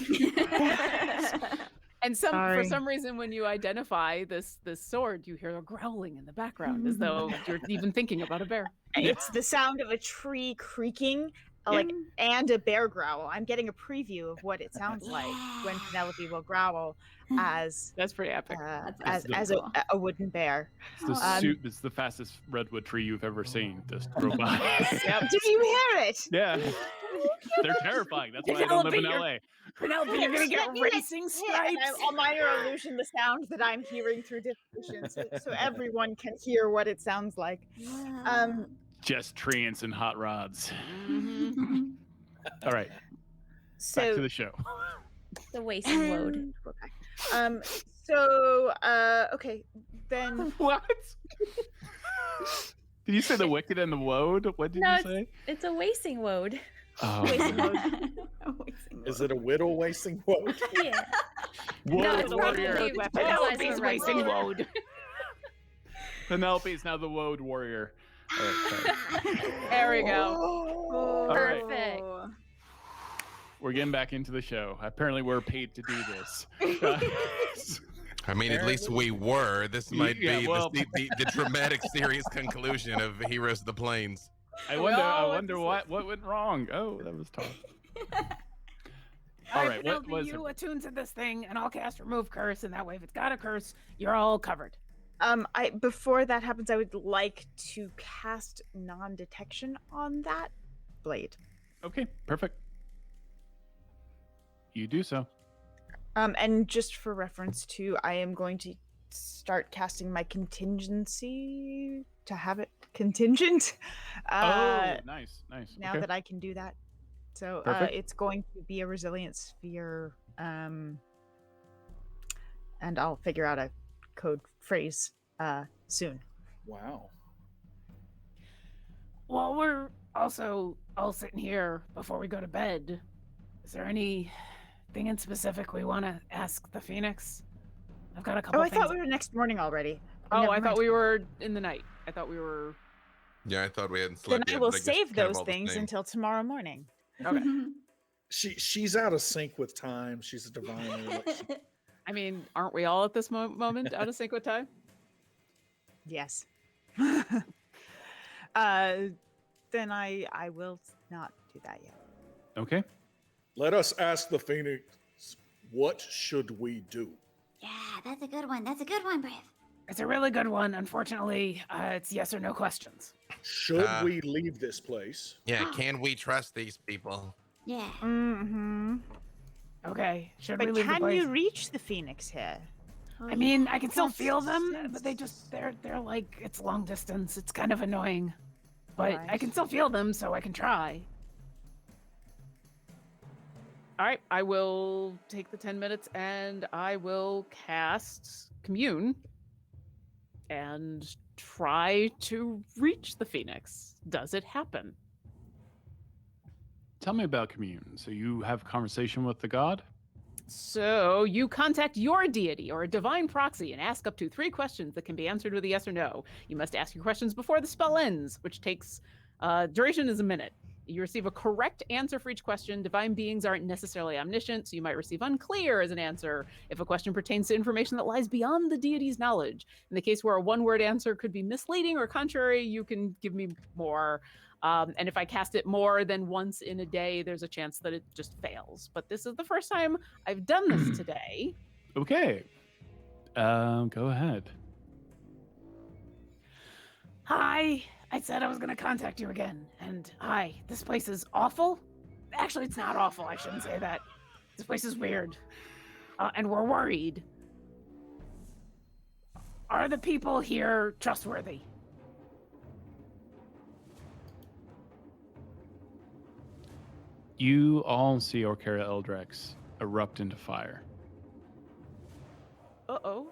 And for
Sorry.
some reason, when you identify this sword, you hear a growling in the background, as though you're even thinking about a bear.
It's the sound of a tree creaking, and a bear growl. I'm getting a preview of what it sounds like when Penelope will growl as
That's pretty epic.
as a wooden bear.
It's the fastest redwood tree you've ever seen. Just drove by.
Did you hear it?
Yeah. They're terrifying. That's why I don't live in LA.
Penelope, you're gonna get racing
And
stripes.
I'll minor illusion the sound that I'm hearing through diffusion, so everyone can hear what it sounds like.
Just treants and hot rods.
Mm-hmm.
All right.
So
Back to the show.
The wasting load.
Okay, then
What? Did you say the wicked and the woad? What did
No,
you say?
It's a wasting load.
Oh.
wasting mode.
Is it a whittle wasting woad?
Yeah.
Woad
it's
warrior.
probably-
Penelope's racing load.
Penelope is now the woad warrior. All right, sorry.
There we go.
All right.
Perfect.
We're getting back into the show. Apparently, we're paid to do this.
I mean, at least we were. This might
Yeah,
be
well-
the dramatic series conclusion of Heroes of the Plains.
I
We
wonder
all
what went wrong. Oh, that was tough.
All
All
right,
right, what
Penelope,
was
you
it?
attune to this thing, and I'll cast Remove Curse, and that way, if it's got a curse, you're all covered.
Before that happens, I would like to cast non-detection on that blade.
Okay, perfect. You do so.
And just for reference too, I am going to start casting my contingency to have it contingent.
Oh, nice.
Now
Okay.
that I can do that. So
Perfect.
it's going to be a resilient sphere. And I'll figure out a code phrase soon.
Wow.
Well, we're also all sitting here before we go to bed. Is there anything in specific we want to ask the Phoenix? I've got a couple
Oh, I
things.
thought we were next morning already.
Oh,
Never
I thought
mind.
we were in the night. I thought we were.
Yeah, I thought we hadn't
Then
slept
I
yet.
will
but guess
save
kind of
those
all the
things
same.
until tomorrow morning.
Okay.
She's out of sync with time. She's a divine.
I mean, aren't we all at this moment out of sync with time?
Yes. Then I will not do that yet.
Okay.
Let us ask the Phoenix, what should we do?
Yeah, that's a good one. That's a good one, Briv.
It's a really good one. Unfortunately, it's yes or no questions.
Should we leave this place?
Yeah, can we trust these people?
Yeah.
Mm-hmm.
Okay. Should
But
we leave the
can
place?
you reach the Phoenix here?
I mean, I can still
That's
feel them,
sense.
but they're like, it's long distance. It's kind of annoying. But I
Right.
can still feel them, so I can try. All right, I will take the 10 minutes and I will cast Commune and try to reach the Phoenix. Does it happen?
Tell me about commune. So you have conversation with the god?
So you contact your deity or a divine proxy and ask up to 3 questions that can be answered with a yes or no. You must ask your questions before the spell ends, which takes duration is a minute. You receive a correct answer for each question. Divine beings aren't necessarily omniscient, so you might receive unclear as an answer if a question pertains to information that lies beyond the deity's knowledge. In the case where a one-word answer could be misleading or contrary, you can give me more. And if I cast it more than once in a day, there's a chance that it just fails. But this is the first time I've done this today.
Okay. Go ahead.
Hi, I said I was going to contact you again. And hi, this place is awful. Actually, it's not awful. I shouldn't say that. This place is weird. And we're worried. Are the people here trustworthy?
You all see Orkira Ildrex erupt into fire.
Uh-oh.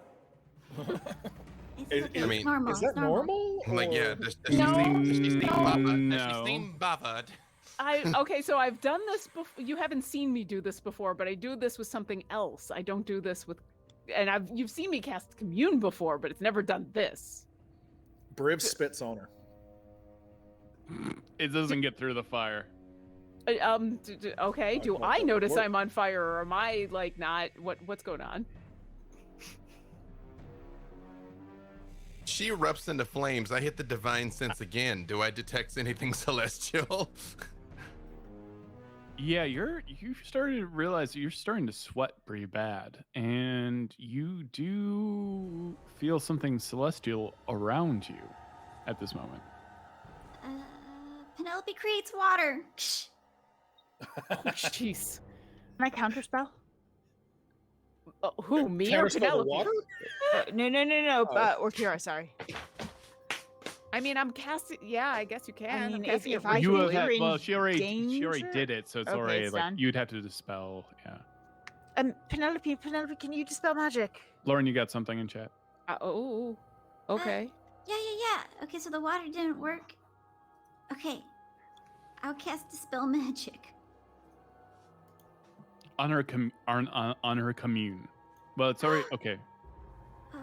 It's
I
mean,
normal.
Is that
it's normal?
normal?
Like, yeah,
or-
does
No,
she seem bothered? Does
no.
she seem bothered?
Okay, so I've done this before. You haven't seen me do this before, but I do this with something else. I don't do this with, and you've seen me cast Commune before, but it's never done this.
Briv spits on her.
It doesn't get through the fire.
Okay, do
Like,
I
that
notice
work.
I'm on fire, or am I like not? What's going on?
She erupts into flames. I hit the divine sense again. Do I detect anything celestial?
Yeah, you started to realize that you're starting to sweat pretty bad, and you do feel something celestial around you at this moment.
Penelope creates water. Ksh.
Oh, jeez.
Can I counterspell?
Who, me or
Counterspell the
Penelope?
water?
No.
Oh.
Orkira, sorry.
I mean, I'm casting. Yeah, I guess you can. I'm
mean,
casting
if
it
I
You
think
have
you're
had,
in
well, she already
danger?
did it, so it's
Okay,
already
it's
like
done.
you'd have to dispel. Yeah,
Penelope, can you dispel magic?
Lauren, you got something in chat?
Okay.
Yeah. Okay, so the water didn't work. Okay. I'll cast Dispel Magic.
On her on her commune. Well, it's already okay.
Oh.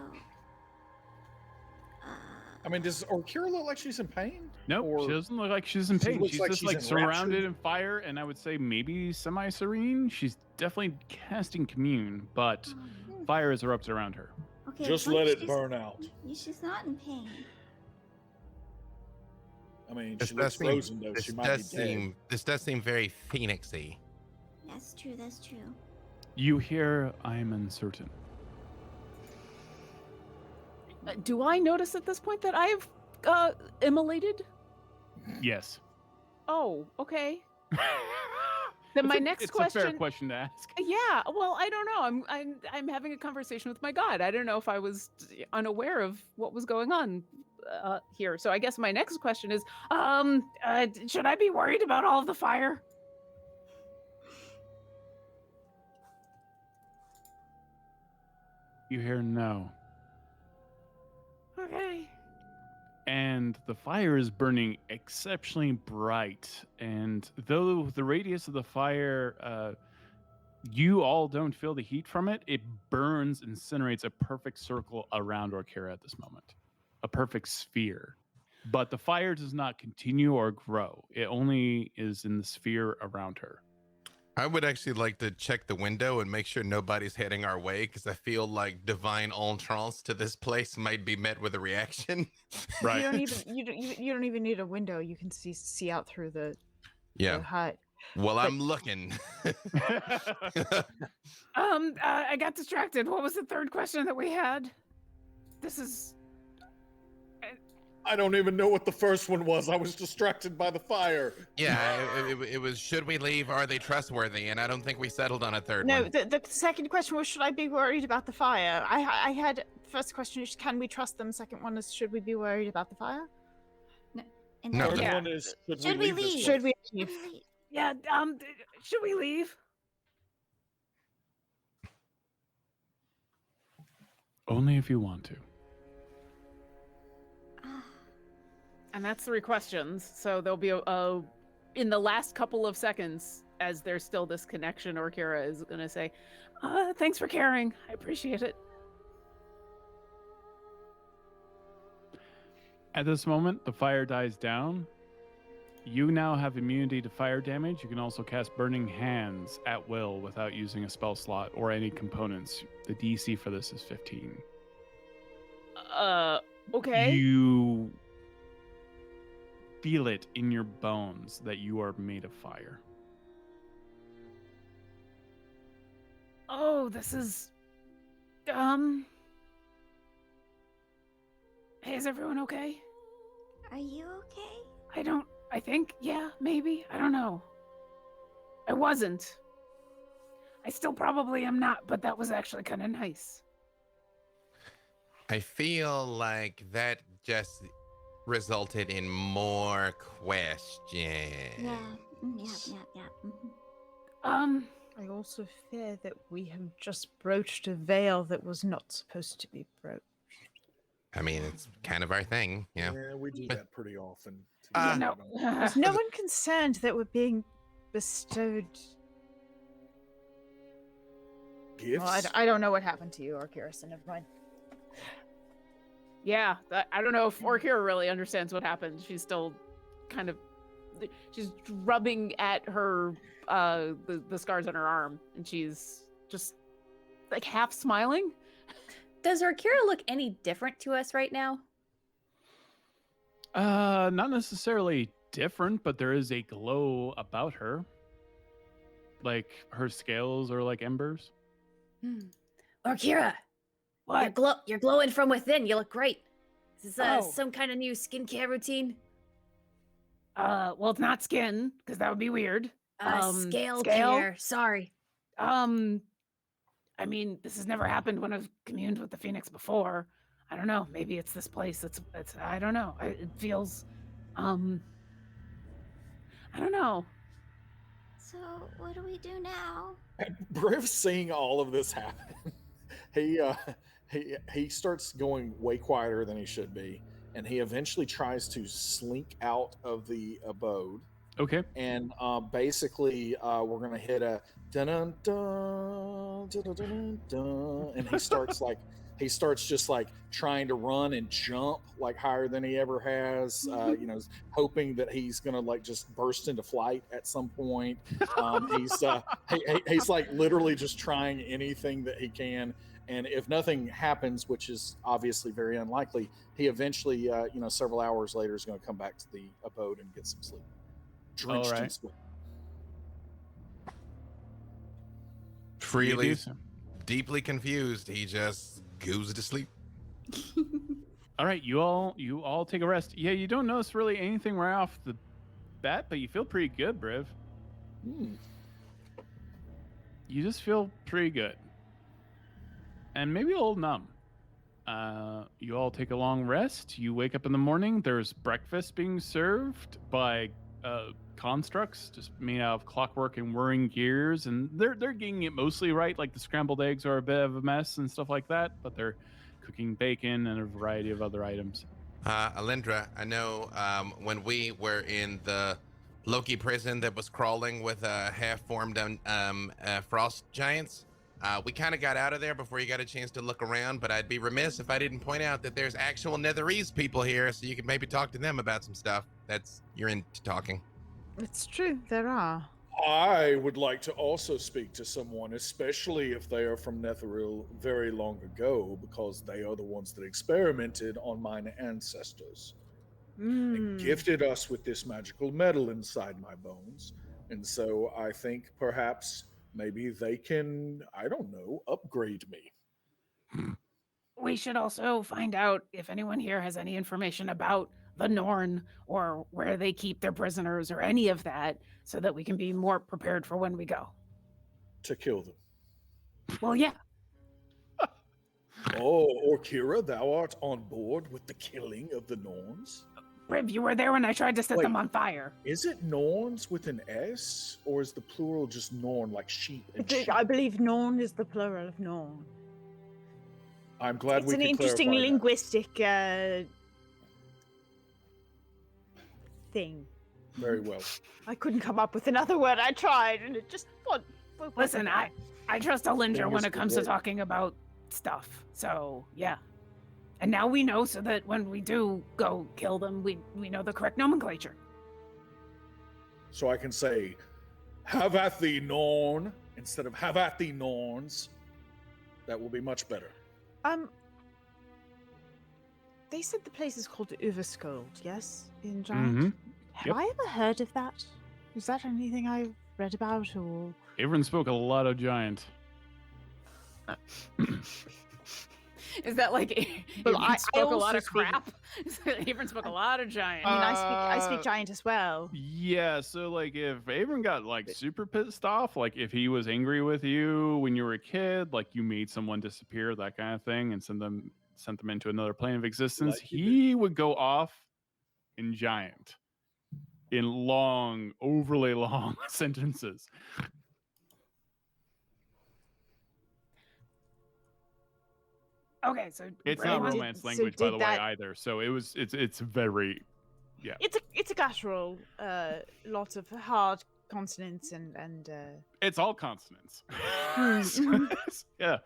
I mean, does Orkira look like she's in pain?
Nope,
Or-
she doesn't look like she's in
She
pain.
looks
She's
like
just
she's
like surrounded
enraptured.
in fire, and I would say maybe semi-serene. She's definitely casting commune, but fire is erupts around her.
Okay,
Just
as long
let
as
it
she's-
burn out.
She's not in pain.
I mean,
This
she looks
does seem-
frozen though.
This
She might
does
be dead.
seem. This does seem very phoenixy.
That's true. That's true.
You hear, I'm uncertain.
Do I notice at this point that I've immolated?
Yes.
Oh, okay. Then my next
it's
question.
a fair question to ask.
Yeah, well, I don't know. I'm having a conversation with my god. I don't know if I was unaware of what was going on here. So I guess my next question is, should I be worried about all of the fire?
You hear no.
Okay.
And the fire is burning exceptionally bright. And though the radius of the fire, you all don't feel the heat from it, it burns, incinerates a perfect circle around Orkira at this moment. A perfect sphere. But the fire does not continue or grow. It only is in the sphere around her.
I would actually like to check the window and make sure nobody's heading our way, because I feel like divine entrance to this place might be met with a reaction.
Right.
You don't even need a window. You can see out through the hut.
Well, I'm looking.
I got distracted. What was the third question that we had? This is
I don't even know what the first one was. I was distracted by the fire.
Yeah, it was, should we leave? Are they trustworthy? And I don't think we settled on a third
No,
one.
the second question was, should I be worried about the fire? I had first question is, can we trust them? Second one is, should we be worried about the fire?
And
No,
then-
Third
Yeah.
one is,
Should we
leave this
leave?
Should we
Should
leave?
we leave?
yeah. Should we leave?
Only if you want to.
Ah,
And that's 3 questions. So there'll be a in the last couple of seconds, as there's still this connection, Orkira is going to say, thanks for caring. I appreciate it.
At this moment, the fire dies down. You now have immunity to fire damage. You can also cast Burning Hands at will without using a spell slot or any components. The DC for this is 15.
Okay.
You feel it in your bones that you are made of fire.
Oh, this is Hey, is everyone okay?
are you okay?
I think, yeah, maybe. I don't know. I wasn't. I still probably am not, but that was actually kind of nice.
I feel like that just resulted in more questions.
Yeah. Yeah. Mhm.
I also fear that we have just broached a veil that was not supposed to be broached.
I mean, it's kind of our thing, yeah.
Yeah, we do that pretty often.
Ah.
No.
Is no one concerned that we're being bestowed?
Gifts?
Well, I don't know what happened to you, Orkira, so never mind.
Yeah, I don't know if Orkira really understands what happened. She's still kind of, she's rubbing at her, the scars on her arm, and she's just like half smiling.
Does Orkira look any different to us right now?
Not necessarily different, but there is a glow about her. Like her scales are like embers.
Orkira, you're glowing from within. You look great. Is this
Oh.
some kind of new skincare routine?
Well, it's not skin, because that would be weird.
Scale
scale?
care. Sorry.
I mean, this has never happened when I've communed with the Phoenix before. I don't know. Maybe it's this place. It's I don't know. It feels, I don't know.
So what do we do now?
Briv's seeing all of this happen. He starts going way quieter than he should be, and he eventually tries to slink out of the abode.
Okay.
And basically, we're gonna hit a dun dun dun dun dun dun, and he starts like he starts just like trying to run and jump like higher than he ever has, hoping that he's gonna like just burst into flight at some point. He's like literally just trying anything that he can, and if nothing happens, which is obviously very unlikely, he eventually several hours later is going to come back to the abode and get some sleep, drenched in sweat.
Freely, deeply confused, he just goes to sleep.
All right, you all take a rest. Yeah, you don't notice really anything right off the bat, but you feel pretty good, Briv. You just feel pretty good. And maybe a little numb. You all take a long rest. You wake up in the morning. There's breakfast being served by constructs just made out of clockwork and whirring gears, and they're getting it mostly right. Like the scrambled eggs are a bit of a mess and stuff like that, but they're cooking bacon and a variety of other items.
Alyndra, I know when we were in the Loki prison that was crawling with half-formed frost giants, we kind of got out of there before you got a chance to look around, but I'd be remiss if I didn't point out that there's actual Netherese people here, so you could maybe talk to them about some stuff. You're into talking.
It's true, there are.
I would like to also speak to someone, especially if they are from Netheril very long ago, because they are the ones that experimented on mine ancestors. And gifted us with this magical metal inside my bones. And so I think perhaps maybe they can, I don't know, upgrade me.
We should also find out if anyone here has any information about the Norn or where they keep their prisoners or any of that, so that we can be more prepared for when we go.
To kill them.
Well, yeah.
Oh, Orkira, thou art on board with the killing of the Norns?
Briv, you were there when I tried to set them on fire.
Is it Norns with an S, or is the plural just Norn, like sheep and sheep?
I believe Norn is the plural of Norn.
I'm glad
it's an interesting linguistic thing.
Very well.
I couldn't come up with another word. I tried, and it just...
Listen, I trust Alyndra when it comes to talking about stuff. So, yeah. And now we know, so that when we do go kill them, we know the correct nomenclature.
So I can say, have at thee, Norn, instead of have at thee, Norns. That will be much better.
They said the place is called Uverskold, yes? In Giant? Have I ever heard of that? Is that anything I've read about, or...?
Everyone spoke a lot of Giant.
Is that like Avon spoke a lot of crap? Avon spoke a lot of Giant.
I mean, I speak Giant as well.
Yeah, so like if Avon got like super pissed off, like if he was angry with you when you were a kid, like you made someone disappear, that kind of thing, and sent them into another plane of existence, like he would go off in Giant in long, overly long sentences.
Okay, so
it's not Romance language, by the way, either. So it's very, yeah.
It's a guttural, lots of hard consonants and.
It's all consonants. Yeah.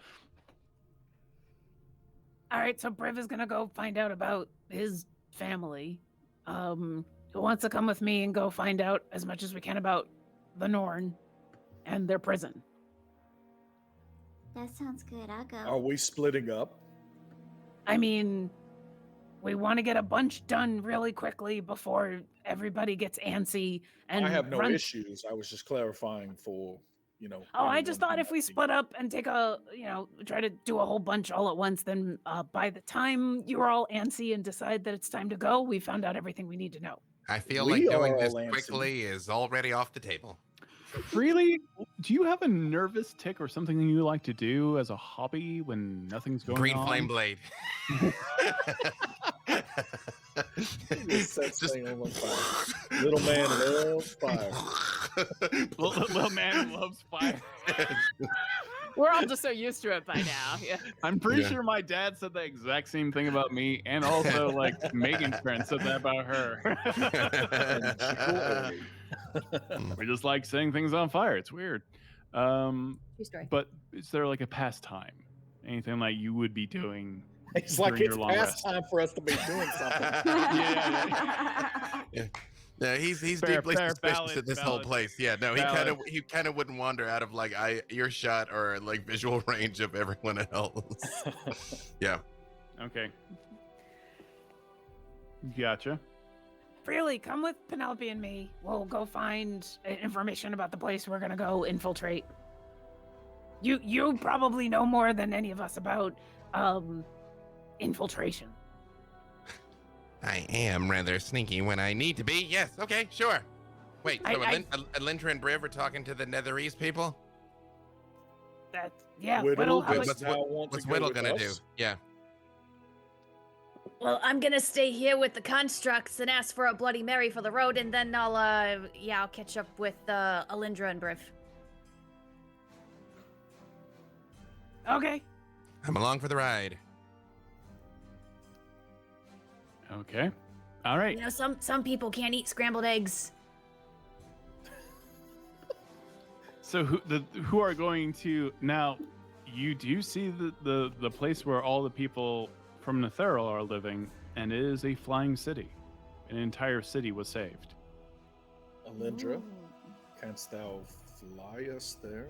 All right, so Briv is gonna go find out about his family. Who wants to come with me and go find out as much as we can about the Norn and their prison?
That sounds good. I'll go.
Are we splitting up?
I mean, we want to get a bunch done really quickly before everybody gets antsy. And
I have no issues. I was just clarifying for,
Oh, I just thought if we split up and take try to do a whole bunch all at once, then by the time you're all antsy and decide that it's time to go, we found out everything we need to know.
I feel like doing this quickly is already off the table.
Really? Do you have a nervous tick or something that you like to do as a hobby when nothing's going on?
Green flame blade.
Little man loves fire.
Little man loves fire.
We're all just so used to it by now. Yeah.
I'm pretty sure my dad said the exact same thing about me, and also like Meagan's friend said that about her. We just like setting things on fire. It's weird.
True story.
But is there like a pastime Anything like you would be doing.
It's like
during
it's
your long
past
rest.
time for us to be doing something.
Yeah, he's
Fair,
deeply
fair,
suspicious
valid,
of this whole
valid,
place. Yeah, no,
valid.
he kind of wouldn't wander out of like earshot or like visual range of everyone else. Yeah.
Okay. Gotcha.
Freely, come with Penelope and me. We'll go find information about the place we're gonna go infiltrate. You probably know more than any of us about infiltration.
I am rather sneaky when I need to be. Yes, okay, sure. Wait, so Alyndra and Briv are talking to the Netherese people?
Widdle,
how
does
much-
Thou want to
What's
go
Widdle
with
gonna do?
us?
Yeah.
Well, I'm gonna stay here with the constructs and ask for a Bloody Mary for the road, and then I'll catch up with Alyndra and Briv.
Okay.
I'm along for the ride.
Okay. All right.
You know, some people can't eat scrambled eggs.
So who are going to now? You do see the place where all the people from Netheral are living, and it is a flying city. An entire city was saved.
Alyndra, canst thou fly us there?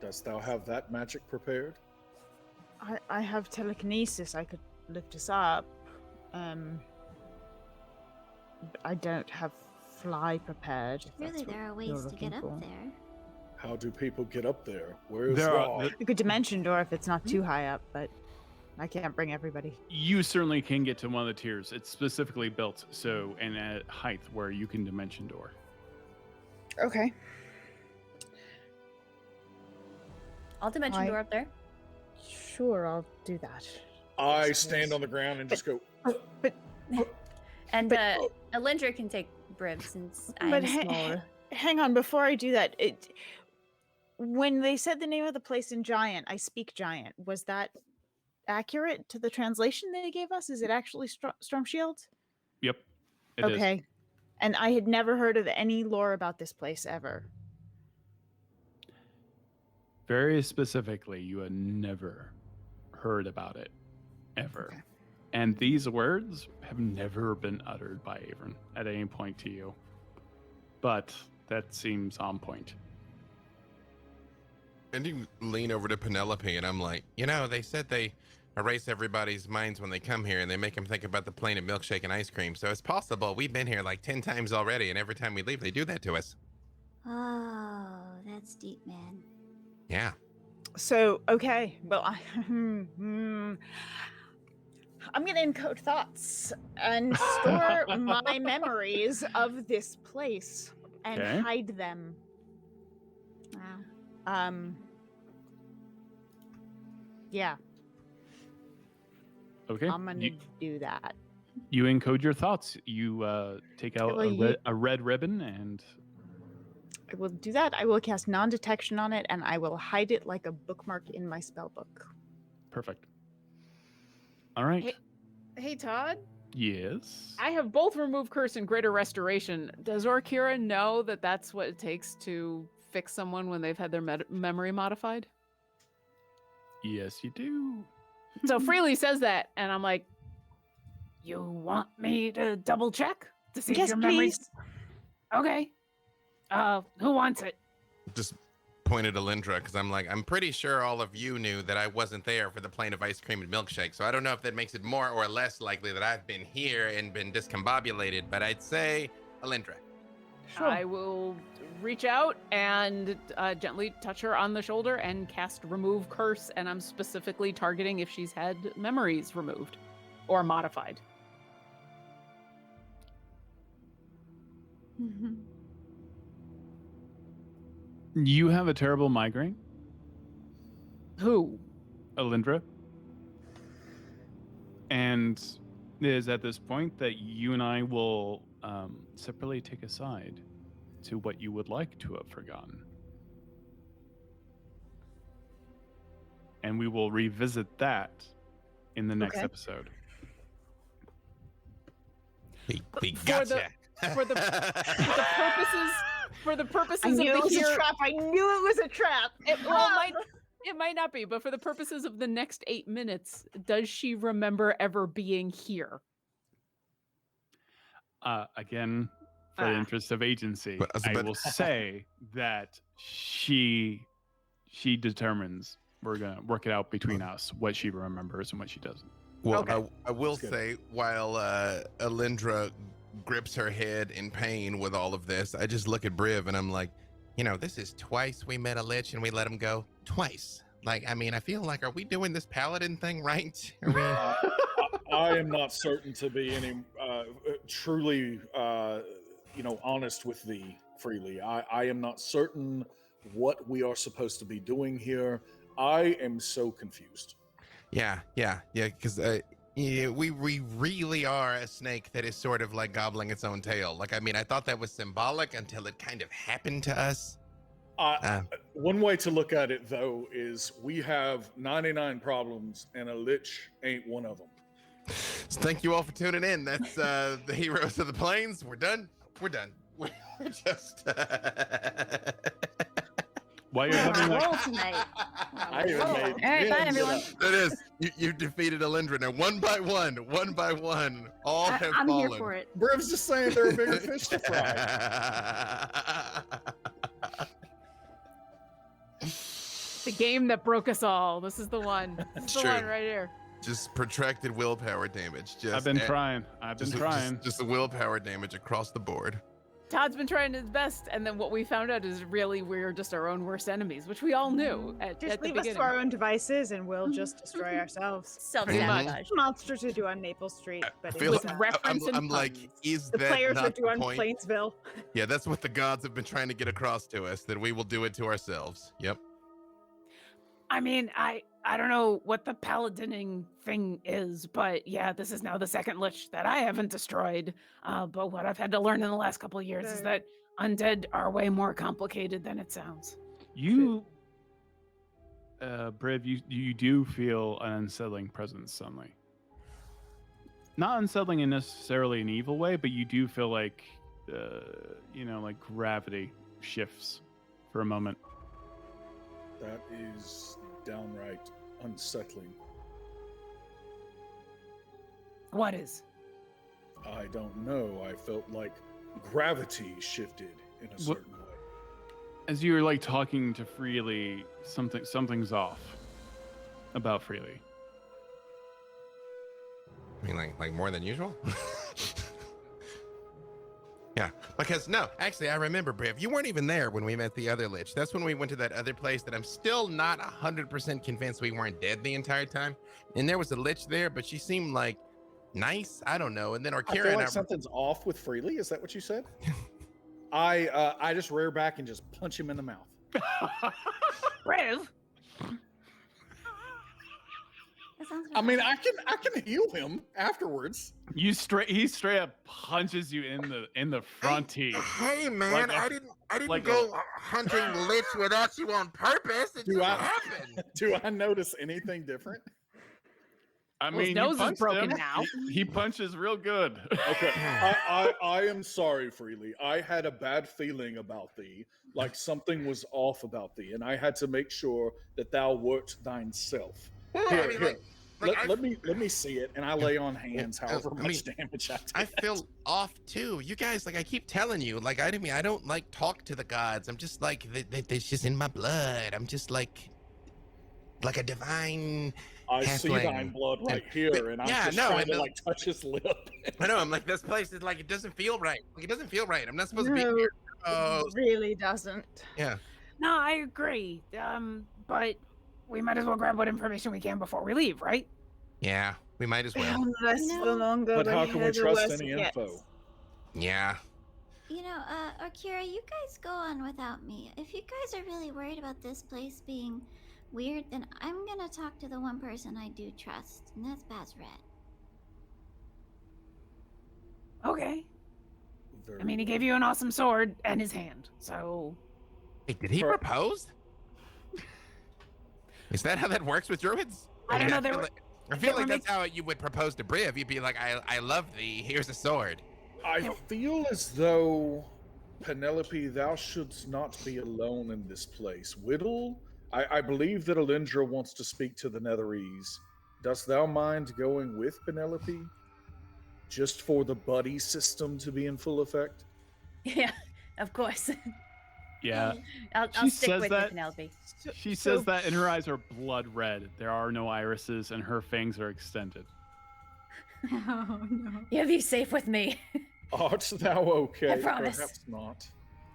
Dost thou have that magic prepared?
I have telekinesis. I could lift us up. But I don't have fly prepared. if
Really,
that's what
there are
you're
ways to get
looking
up
for.
there.
How do people get up there? Where is
There are-
Ra?
th-
You could dimension door if it's not too high up, but I can't bring everybody.
You certainly can get to one of the tiers. It's specifically built so and at height where you can dimension door.
Okay.
I'll dimension
I-
door up there.
Sure, I'll do that.
I stand on the ground and just go.
But
And
But-
Alyndra can take Briv since I'm
But
smaller.
hang on, before I do that, when they said the name of the place in Giant, I speak Giant. Was that accurate to the translation they gave us? Is it actually Storm Shield?
Yep. It is.
Okay. And I had never heard of any lore about this place ever.
Very specifically, you had never heard about it ever.
Okay.
And these words have never been uttered by Avon at any point to you. But that seems on point.
And you lean over to Penelope, and I'm like, they said they erase everybody's minds when they come here, and they make them think about the plane of milkshake and ice cream. So it's possible we've been here like 10 times already, and every time we leave, they do that to us.
Oh, that's deep, man.
Yeah.
So, okay. Well, I'm going to encode thoughts and store my memories of this place and
Okay.
hide them.
Wow.
Yeah,
Okay.
I'm going to do that.
You encode your thoughts. You take out
Well,
a red ribbon and
I will do that. I will cast non-detection on it, and I will hide it like a bookmark in my spellbook.
perfect. All right.
Hey, Todd.
Yes.
I have both remove curse and greater restoration. Does Orkira know that that's what it takes to fix someone when they've had their memory modified?
Yes, you do.
So Freely says that, and I'm like, you want me to double check to see if
Yes,
your memory's
please.
okay? Who wants it?
Just pointed to Alyndra, because I'm like, I'm pretty sure all of you knew that I wasn't there for the plane of ice cream and milkshake. So I don't know if that makes it more or less likely that I've been here and been discombobulated, but I'd say Alyndra.
Sure.
I will reach out and gently touch her on the shoulder and cast remove curse, and I'm specifically targeting if she's had memories removed or modified.
You have a terrible migraine,
Who?
Alyndra. And it is at this point that you and I will separately take aside to what you would like to have forgotten. And we will revisit that in the next
Okay.
episode.
We
For
gotcha.
for the purposes
I
of
knew
the
it was
hero,
a trap. I knew it was a trap.
well, It might not be, but for the purposes of the next 8 minutes, does she remember ever being here?
Again, for the interest of agency, I will say that she determines we're gonna work it out between us what she remembers and what she doesn't.
Well,
Okay.
I will say, while Alyndra grips her head in pain with all of this, I just look at Briv and I'm like, you know, this is twice we met a lich and we let him go. Twice. Like, I mean, I feel like, are we doing this paladin thing right? Are we...
I am not certain to be any truly, honest with thee freely. I am not certain what we are supposed to be doing here. I am so confused.
Yeah, because we really are a snake that is sort of like gobbling its own tail. Like, I mean, I thought that was symbolic until it kind of happened to us.
One way to look at it, though, is we have 99 problems, and a lich ain't one of them.
So thank you all for tuning in. That's the Heroes of the Plains. We're done. We're just...
While you're having
Roll tonight.
I even
All
made
right, bye,
Jim
everyone.
sit up.
It is. You defeated Alyndra. Now, one by one, all have
I'm
fallen.
here for it.
Briv's just saying there are bigger fish to fry.
The game that broke us all. This is the one. This is the
True.
one right here.
Just protracted willpower damage.
I've been trying.
Just the willpower damage across the board.
Todd's been trying his best, and then what we found out is really we're just our own worst enemies, which we all knew at
Just
the
leave us
beginning.
to our own devices and we'll just destroy ourselves.
Self-sabotage.
Monster to do on Maple Street, but
I feel
it's,
like,
reference and
I'm like,
puns.
is
the
that
players
not
are doing
the point?
Plainsville.
Yeah, that's what the gods have been trying to get across to us, that we will do it to ourselves. Yep.
I mean, I don't know what the paladining thing is, but yeah, this is now the second lich that I haven't destroyed. But what I've had to learn in the last couple of years is that undead are way more complicated than it sounds.
You, Briv, you do feel an unsettling presence suddenly. Not unsettling in necessarily an evil way, but you do feel like, like gravity shifts for a moment.
That is downright unsettling.
What is?
I don't know. I felt like gravity shifted in a certain way.
As you're like talking to Freely, something's off about Freely.
I mean, like more than usual? Yeah, because no, actually, I remember, Briv, you weren't even there when we met the other lich. That's when we went to that other place that I'm still not 100% convinced we weren't dead the entire time. And there was a lich there, but she seemed like nice. I don't know. And then
I
Orkira
feel
and
like something's off with Freely. Is that what you said? I just rear back and just punch him in the mouth.
Briv?
That sounds
I mean, I can heal him afterwards.
He straight up punches you in the front teeth.
Hey man,
Like a-
I didn't
like
go hunting lich without you on purpose. It
Do
just
I-
happened.
Do I notice anything different?
I
Well, his
mean,
nose
you
is
punched
broken
him.
now.
He punches real good.
Okay, I am sorry, Freely. I had a bad feeling about thee, like something was off about thee, and I had to make sure that thou wert thine self.
Well,
Here,
I mean,
here.
like,
Let me see it, and I lay on hands however
I
much
mean,
damage I take.
I feel off too. You guys, like I keep telling you, like I don't like talk to the gods. I'm just like it's just in my blood. I'm just like a divine.
I see
halfling.
thine blood right here, and I'm just trying to like touch his lip.
I know. I'm like, this place is like it doesn't feel right. Like it doesn't feel right. I'm not supposed to be
No,
here. Oh,
it really doesn't.
yeah.
No, I agree. But we might as well grab what information we can before we leave, right?
Yeah, we might as well.
Unless
No.
the longer
But
we're
how can we
here, the
trust
worse
any
it gets.
info?
Yeah.
You know, Orkira, you guys go on without me. If you guys are really worried about this place being weird, then I'm gonna talk to the one person I do trust, and that's Bazrat.
Okay.
Very
I mean, he
well.
gave you an awesome sword and his hand, so
Hey, did he
For-
propose? Is that how that works with druids?
I don't know,
I
they
feel
were-
like, I
they
feel
were
like that's how you would propose to Briv. You'd be like, I love thee. Here's a sword.
I feel as though Penelope, thou shouldst not be alone in this place. Widdle, I believe that Alyndra wants to speak to the Netherese. Dost thou mind going with Penelope? Just for the buddy system to be in full effect?
Yeah, of course.
Yeah.
I'll
She
stick
says
with
that-
you, Penelope.
She says that, and her eyes are blood red. There are no irises, and her fangs are extended.
Oh no.
You'll be safe with me.
Art thou okay?
I promise.
Perhaps not.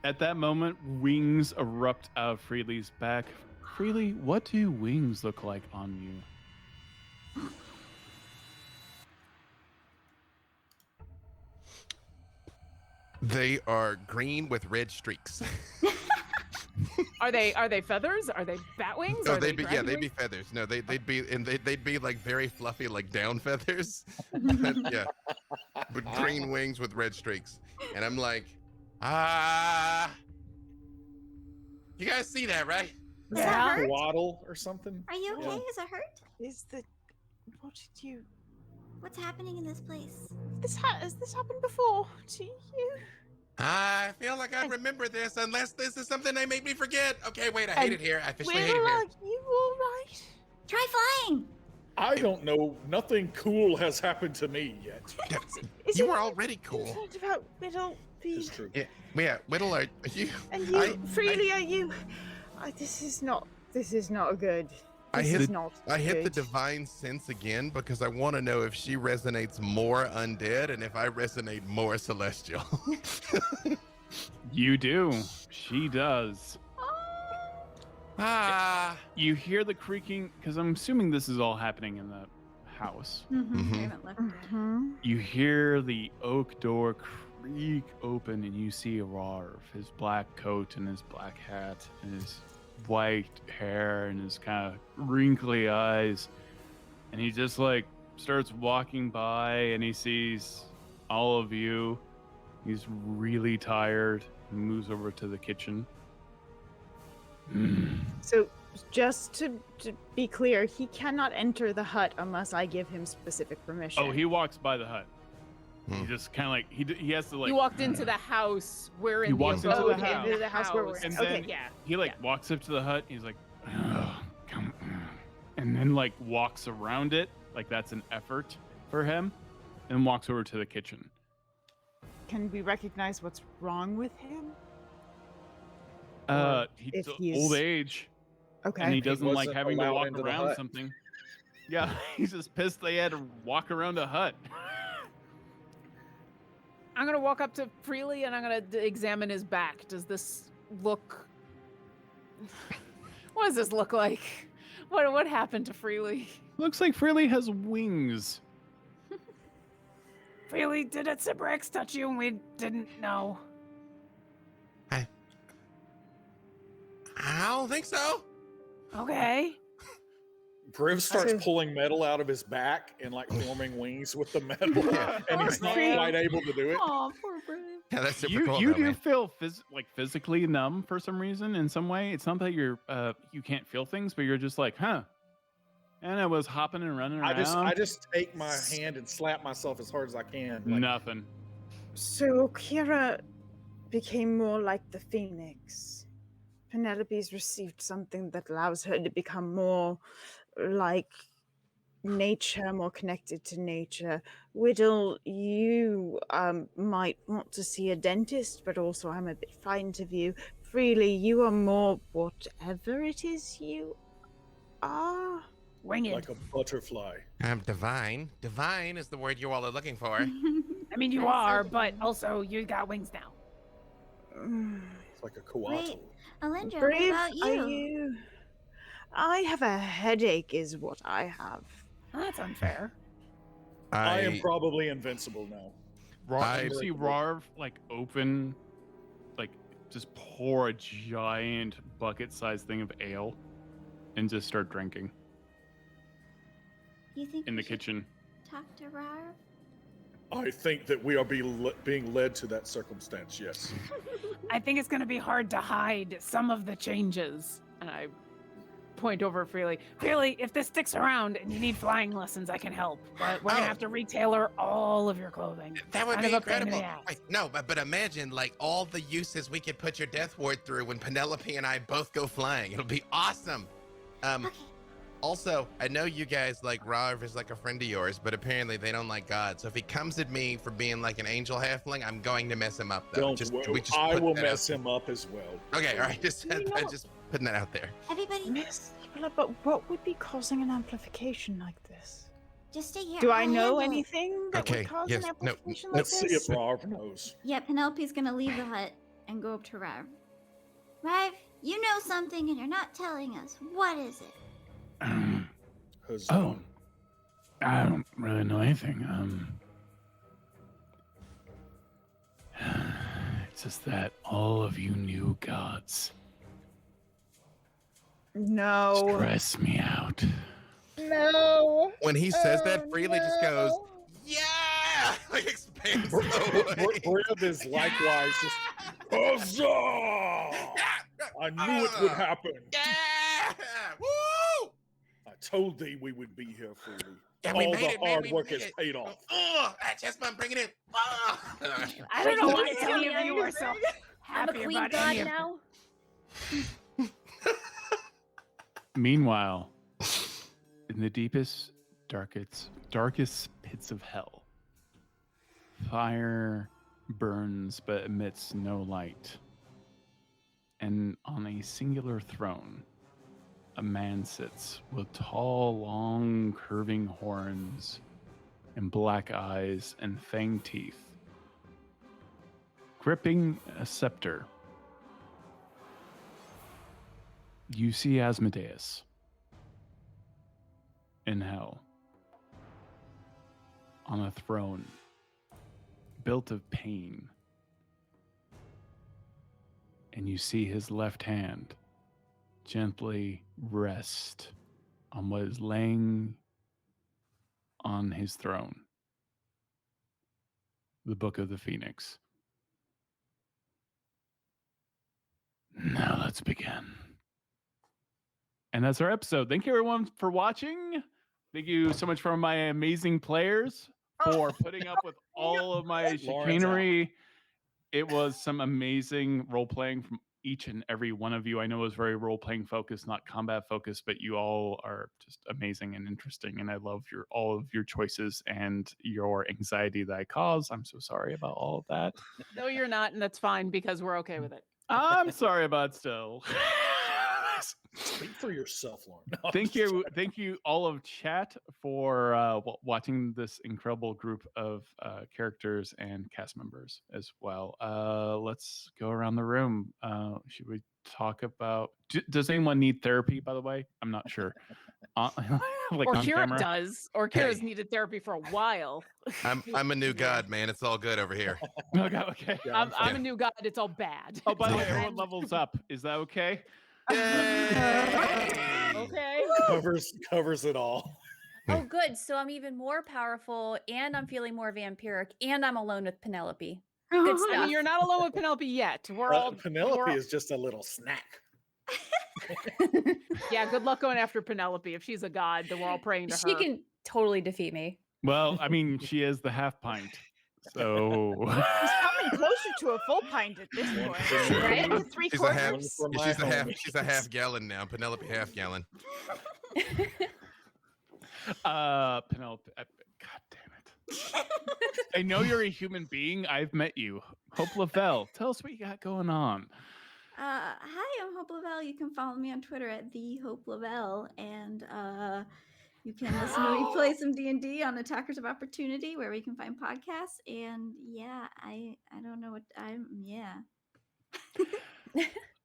At that moment, wings erupt out of Freely's back. Freely, what do wings look like on you?
They are green with red streaks.
Are they feathers? Are they bat wings?
No,
Are they
they'd be
dragon
they'd be
wings?
feathers. No, they'd be like very fluffy, like down feathers. But, yeah, but green wings with red streaks. And I'm like, you guys see that, right?
Does that
Yeah.
hurt?
Waddle or something?
Are you okay?
Yeah.
Is it hurt?
What did you?
What's happening in this place?
Has this happened before to you?
I feel like I remember this, unless this is something they make me forget. Okay, wait, I hate
And
it here. I officially
Widdle,
hate it here.
are you all right?
Try flying.
I don't know. Nothing cool has happened to me yet.
Is
You
it
were already cool.
concerned about Widdle being
It's true.
Yeah, Widdle, are you?
and you? Freely, are you? This is not. This is not good.
I
This
hit
is
it-
not.
I hit the
good.
divine sense again because I want to know if she resonates more undead and if I resonate more celestial.
You do. She does. You hear the creaking, because I'm assuming this is all happening in the house.
Mm-hmm. I haven't left yet.
Mhm.
You hear the oak door creak open, and you see Rarv, his black coat and his black hat and his white hair and his kind of wrinkly eyes. And he just like starts walking by, and he sees all of you. He's really tired. He moves over to the kitchen.
So, just to be clear, he cannot enter the hut unless I give him specific permission.
Oh, he walks by the hut. He
Hmm.
just kind of like he has to like.
You walked into the house. We're in
He walks
the
into
abode
the
in
house.
Into the house where we're
in.
house.
And
Okay,
then-
yeah.
He like walks up to the hut. He's like, "Ugh, come, and then like walks around it. Like that's an effort for him, and walks over to the kitchen.
Can we recognize what's wrong with him?
He's
if
old
he's-
age,
Okay.
and he doesn't like
wasn't
having to
allowed
walk
into the
around
hut.
something. Yeah, he's just pissed they had to walk around a hut.
I'm gonna walk up to Freely and I'm gonna examine his back. Does this look? What does this look like? What happened to Freely?
Looks like Freely has wings.
Freely, did it Cibrix touch you and we didn't know?
I don't think so.
Okay.
Briv starts
So-
pulling metal out of his back and like forming wings with the metal, and he's not
Freely-
quite able to do it.
Oh, poor Briv.
Yeah, that's super
You
cool.
you
though,
do
man.
feel physically numb for some reason in some way. It's not that you're you can't feel things, but you're just like, huh. And I was hopping and running around.
I just take my hand and slap myself as hard as I can. like,
Nothing.
So Orkira became more like the phoenix. Penelope's received something that allows her to become more like nature, more connected to nature. Widdle, you might want to see a dentist, but also I'm a bit frightened of you. Freely, you are more whatever it is you are.
Winged.
like a butterfly.
I'm divine. Divine is the word you all are looking for.
I mean, you
That's so
are, but
divine.
also you got wings now.
It's like a coatl.
Alyndra, what
Brave,
about
are
you?
you? I have a headache, is what I have.
That's unfair.
I am probably invincible now.
You see Rarv like open, like just pour a giant bucket-sized thing of ale, and just start drinking
You think
in
we
the
should
kitchen.
talk to Rar?
I think that we are being led to that circumstance. Yes.
I think it's gonna be hard to hide some of the changes. And I point over at Freely. Freely, if this sticks around and you need flying lessons, I can help. But we're gonna have to retailor all of your clothing.
That would
Kind
be
of a pain in the
incredible.
ass.
Wait, no, but imagine like all the uses we could put your death ward through when Penelope and I both go flying. It'll be awesome.
Okay.
Also, I know you guys like Rav is like a friend of yours, but apparently they don't like God. So if he comes at me for being like an angel halfling, I'm going to mess him up. Though.
I will mess him up as well.
Okay, all right. Just putting that out there.
Everybody,
Miss, but what would be causing an amplification like this?
just stay here.
Do I
I'll
know
handle it.
anything that
Okay,
would cause
yes,
an
no,
amplification like
Let's see
this?
if Rav knows.
Yeah, Penelope's gonna leave the hut and go up to Rav. Rav, you know something and you're not telling us. What is it?
Oh, I don't really know anything. It's just that all of you new gods
No.
stress me out.
No.
When he says that, Freely just goes, yeah! Like expands away.
Briv is likewise just, huzzah! I knew it would happen.
Yeah! Woo!
I told thee we would be here for you.
Yeah,
All
we made
the
it, man,
hard
we
work
made
has
it.
paid off.
Oh, that chest bump, bring it in. Oh.
I don't know why
Wait,
any of you are so
I'm a
happy
queen
about
god
any of
now.
Meanwhile, in the deepest, darkest pits of hell, fire burns but emits no light. And on a singular throne, a man sits with tall, long, curving horns and black eyes and fanged teeth, gripping a scepter. You see Asmodeus in hell on a throne built of pain. And you see his left hand gently rest on what is laying on his throne. The Book of the Phoenix. Now let's begin. And that's our episode. Thank you everyone for watching. Thank you so much for my amazing players for putting up with all of my chicanery. It was some amazing role playing from each and every one of you. I know it was very role playing focused, not combat focused, but you all are just amazing and interesting. And I love all of your choices and your anxiety that I cause. I'm so sorry about all of that.
No, you're not, and that's fine because we're okay with it.
I'm sorry about still.
Speak for yourself, Lauren. No,
Thank you all of chat for watching this incredible group of characters and cast members as well. Let's go around the room. Should we talk about, does anyone need therapy, by the way? I'm not sure. Like on
Orkira
camera?
does. Orkira's needed therapy for a while.
I'm a new god, man. It's all good over here.
Okay.
Yeah,
I'm a new god. It's all bad.
Oh, by the way, everyone levels up. Is that okay?
Okay.
Covers it all.
Oh, good. So I'm even more powerful, and I'm feeling more vampiric, and I'm alone with Penelope. Good
I
stuff.
mean, you're not alone with Penelope yet. We're all
Penelope is just a little snack.
Yeah, good luck going after Penelope. If she's a god, then we're all praying to her.
She can totally defeat me.
Well, I mean, she is the Half-Pint. So
He's coming closer to a full pint at this point.
Right?
Three
She's a half.
quarters.
She's a half gallon now. Penelope half gallon.
Penelope, God damn it. I know you're a human being. I've met you. Hope LaVelle, tell us what you got going on.
Hi, I'm Hope LaVelle. You can follow me on Twitter at the Hope LaVelle, and you can listen to me play some D&D on Attackers of Opportunity, where we can find podcasts. And yeah, I don't know what I'm. Yeah.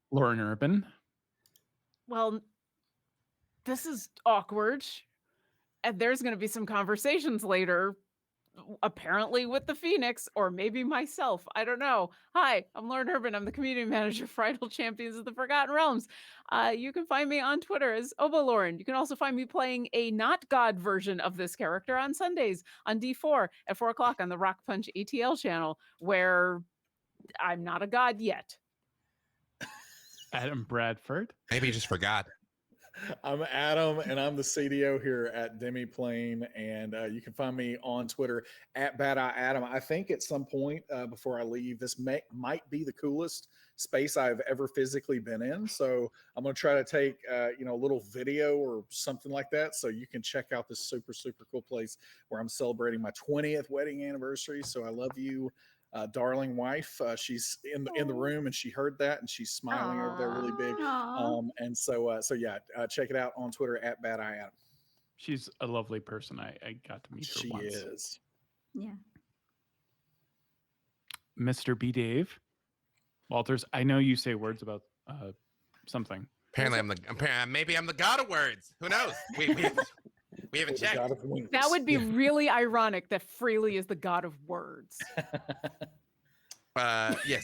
Lauren Urban.
Well, this is awkward. And there's going to be some conversations later, apparently with the Phoenix, or maybe myself. I don't know. Hi, I'm Lauren Urban. I'm the community manager for Idle Champions of the Forgotten Realms. You can find me on Twitter as OboLauren. You can also find me playing a not God version of this character on Sundays on D4 at 4 o'clock on the Rock Punch ATL channel, where I'm not a god yet.
Adam Bradford.
Maybe you just forgot.
I'm Adam, and I'm the CDO here at Demiplane, and you can find me on Twitter at Bad Eye Adam. I think at some point before I leave, this might be the coolest space I've ever physically been in. So I'm going to try to take a little video or something like that, so you can check out this super cool place where I'm celebrating my 20th wedding anniversary. So I love you. Darling wife, she's in the room, and she heard that, and she's smiling over there really big. And so check it out on Twitter at Bad Eye Adam.
She's a lovely person. I got to meet her once.
She is.
Yeah.
Mr. B. Dave Walters, I know you say words about something.
Apparently, maybe I'm the god of words. Who knows? We haven't checked.
That would be really ironic that Freely is the god of words.
Yes,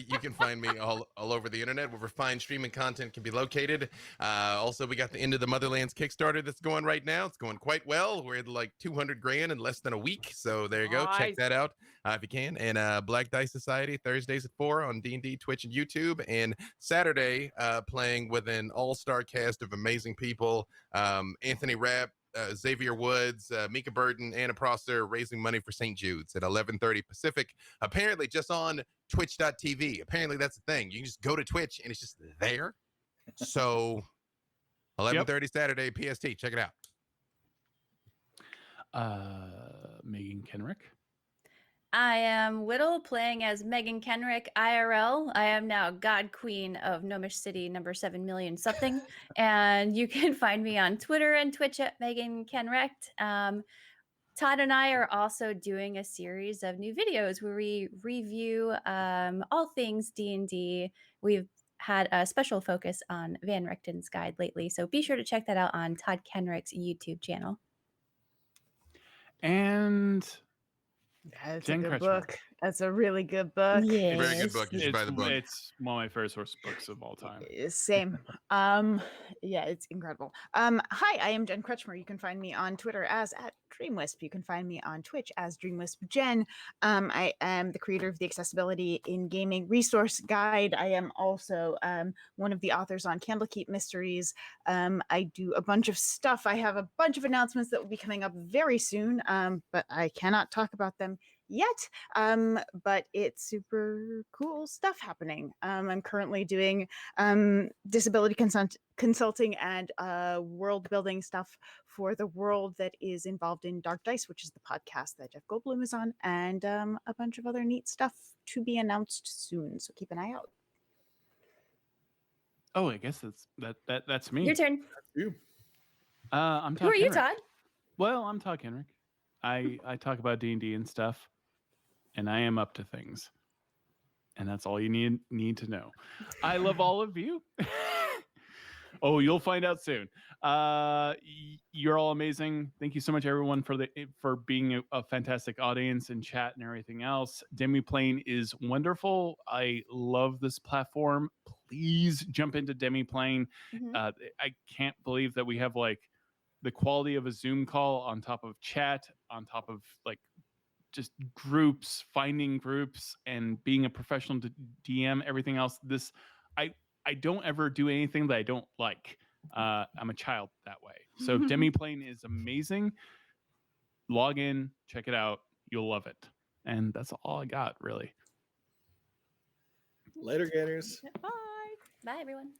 you can find me all over the internet where refined streaming content can be located. Also, we got the End of the Motherlands Kickstarter that's going right now. It's going quite well. We're at like 200 grand in less than a week. So there you go.
Nice.
Check that out if you can. And Black Dice Society, Thursdays at 4 on D&D, Twitch, and YouTube. And Saturday, playing with an all-star cast of amazing people. Anthony Rapp, Xavier Woods, Mika Burton, Anna Prosser, raising money for St. Jude's at 11:30 Pacific. Apparently just on twitch.tv. Apparently that's the thing. You can just go to Twitch and it's just there. So 11:30 Saturday PST. Check it out.
Meagan Kenreck.
I am Widdle, playing as Meagan Kenreck IRL. I am now God Queen of Gnomish City, number 7 million something. And you can find me on Twitter and Twitch at Meagan Kenreck. Todd and I are also doing a series of new videos where we review all things D&D. We've had a special focus on Van Rechten's Guide lately, so be sure to check that out on Todd Kenreck's YouTube channel.
And
That's
Jen
a good
Kretchmer.
book. That's a really good book.
Yeah.
Very good book. You should buy the book.
It's one of my favorite source books of all time.
Same. Yeah, it's incredible. Hi, I am Jen Kretchmer. You can find me on Twitter as @DreamWisp. You can find me on Twitch as DreamWispJen. I am the creator of the Accessibility in Gaming Resource Guide. I am also one of the authors on Candlekeep Mysteries. I do a bunch of stuff. I have a bunch of announcements that will be coming up very soon, but I cannot talk about them yet, but it's super cool stuff happening. I'm currently doing disability consulting and world building stuff for the world that is involved in Dark Dice, which is the podcast that Jeff Goldblum is on, and a bunch of other neat stuff to be announced soon, so keep an eye out.
Oh, I guess that's me.
Your turn.
You.
I'm Todd
Who are you,
Kenreck.
Todd?
Well, I'm Todd Kenreck. I talk about D&D and stuff, and I am up to things. And that's all you need to know. I love all of you. Oh, you'll find out soon. You're all amazing. Thank you so much, everyone, for being a fantastic audience and chat and everything else. Demiplane is wonderful. I love this platform. Please jump into Demiplane. I can't believe that we have like the quality of a Zoom call on top of chat, on top of like just groups, finding groups, and being a professional DM, everything else. I don't ever do anything that I don't like. I'm a child that way. So Demiplane is amazing. Log in, check it out. You'll love it. And that's all I got, really.
Later, Gators.
Bye. Bye, everyone.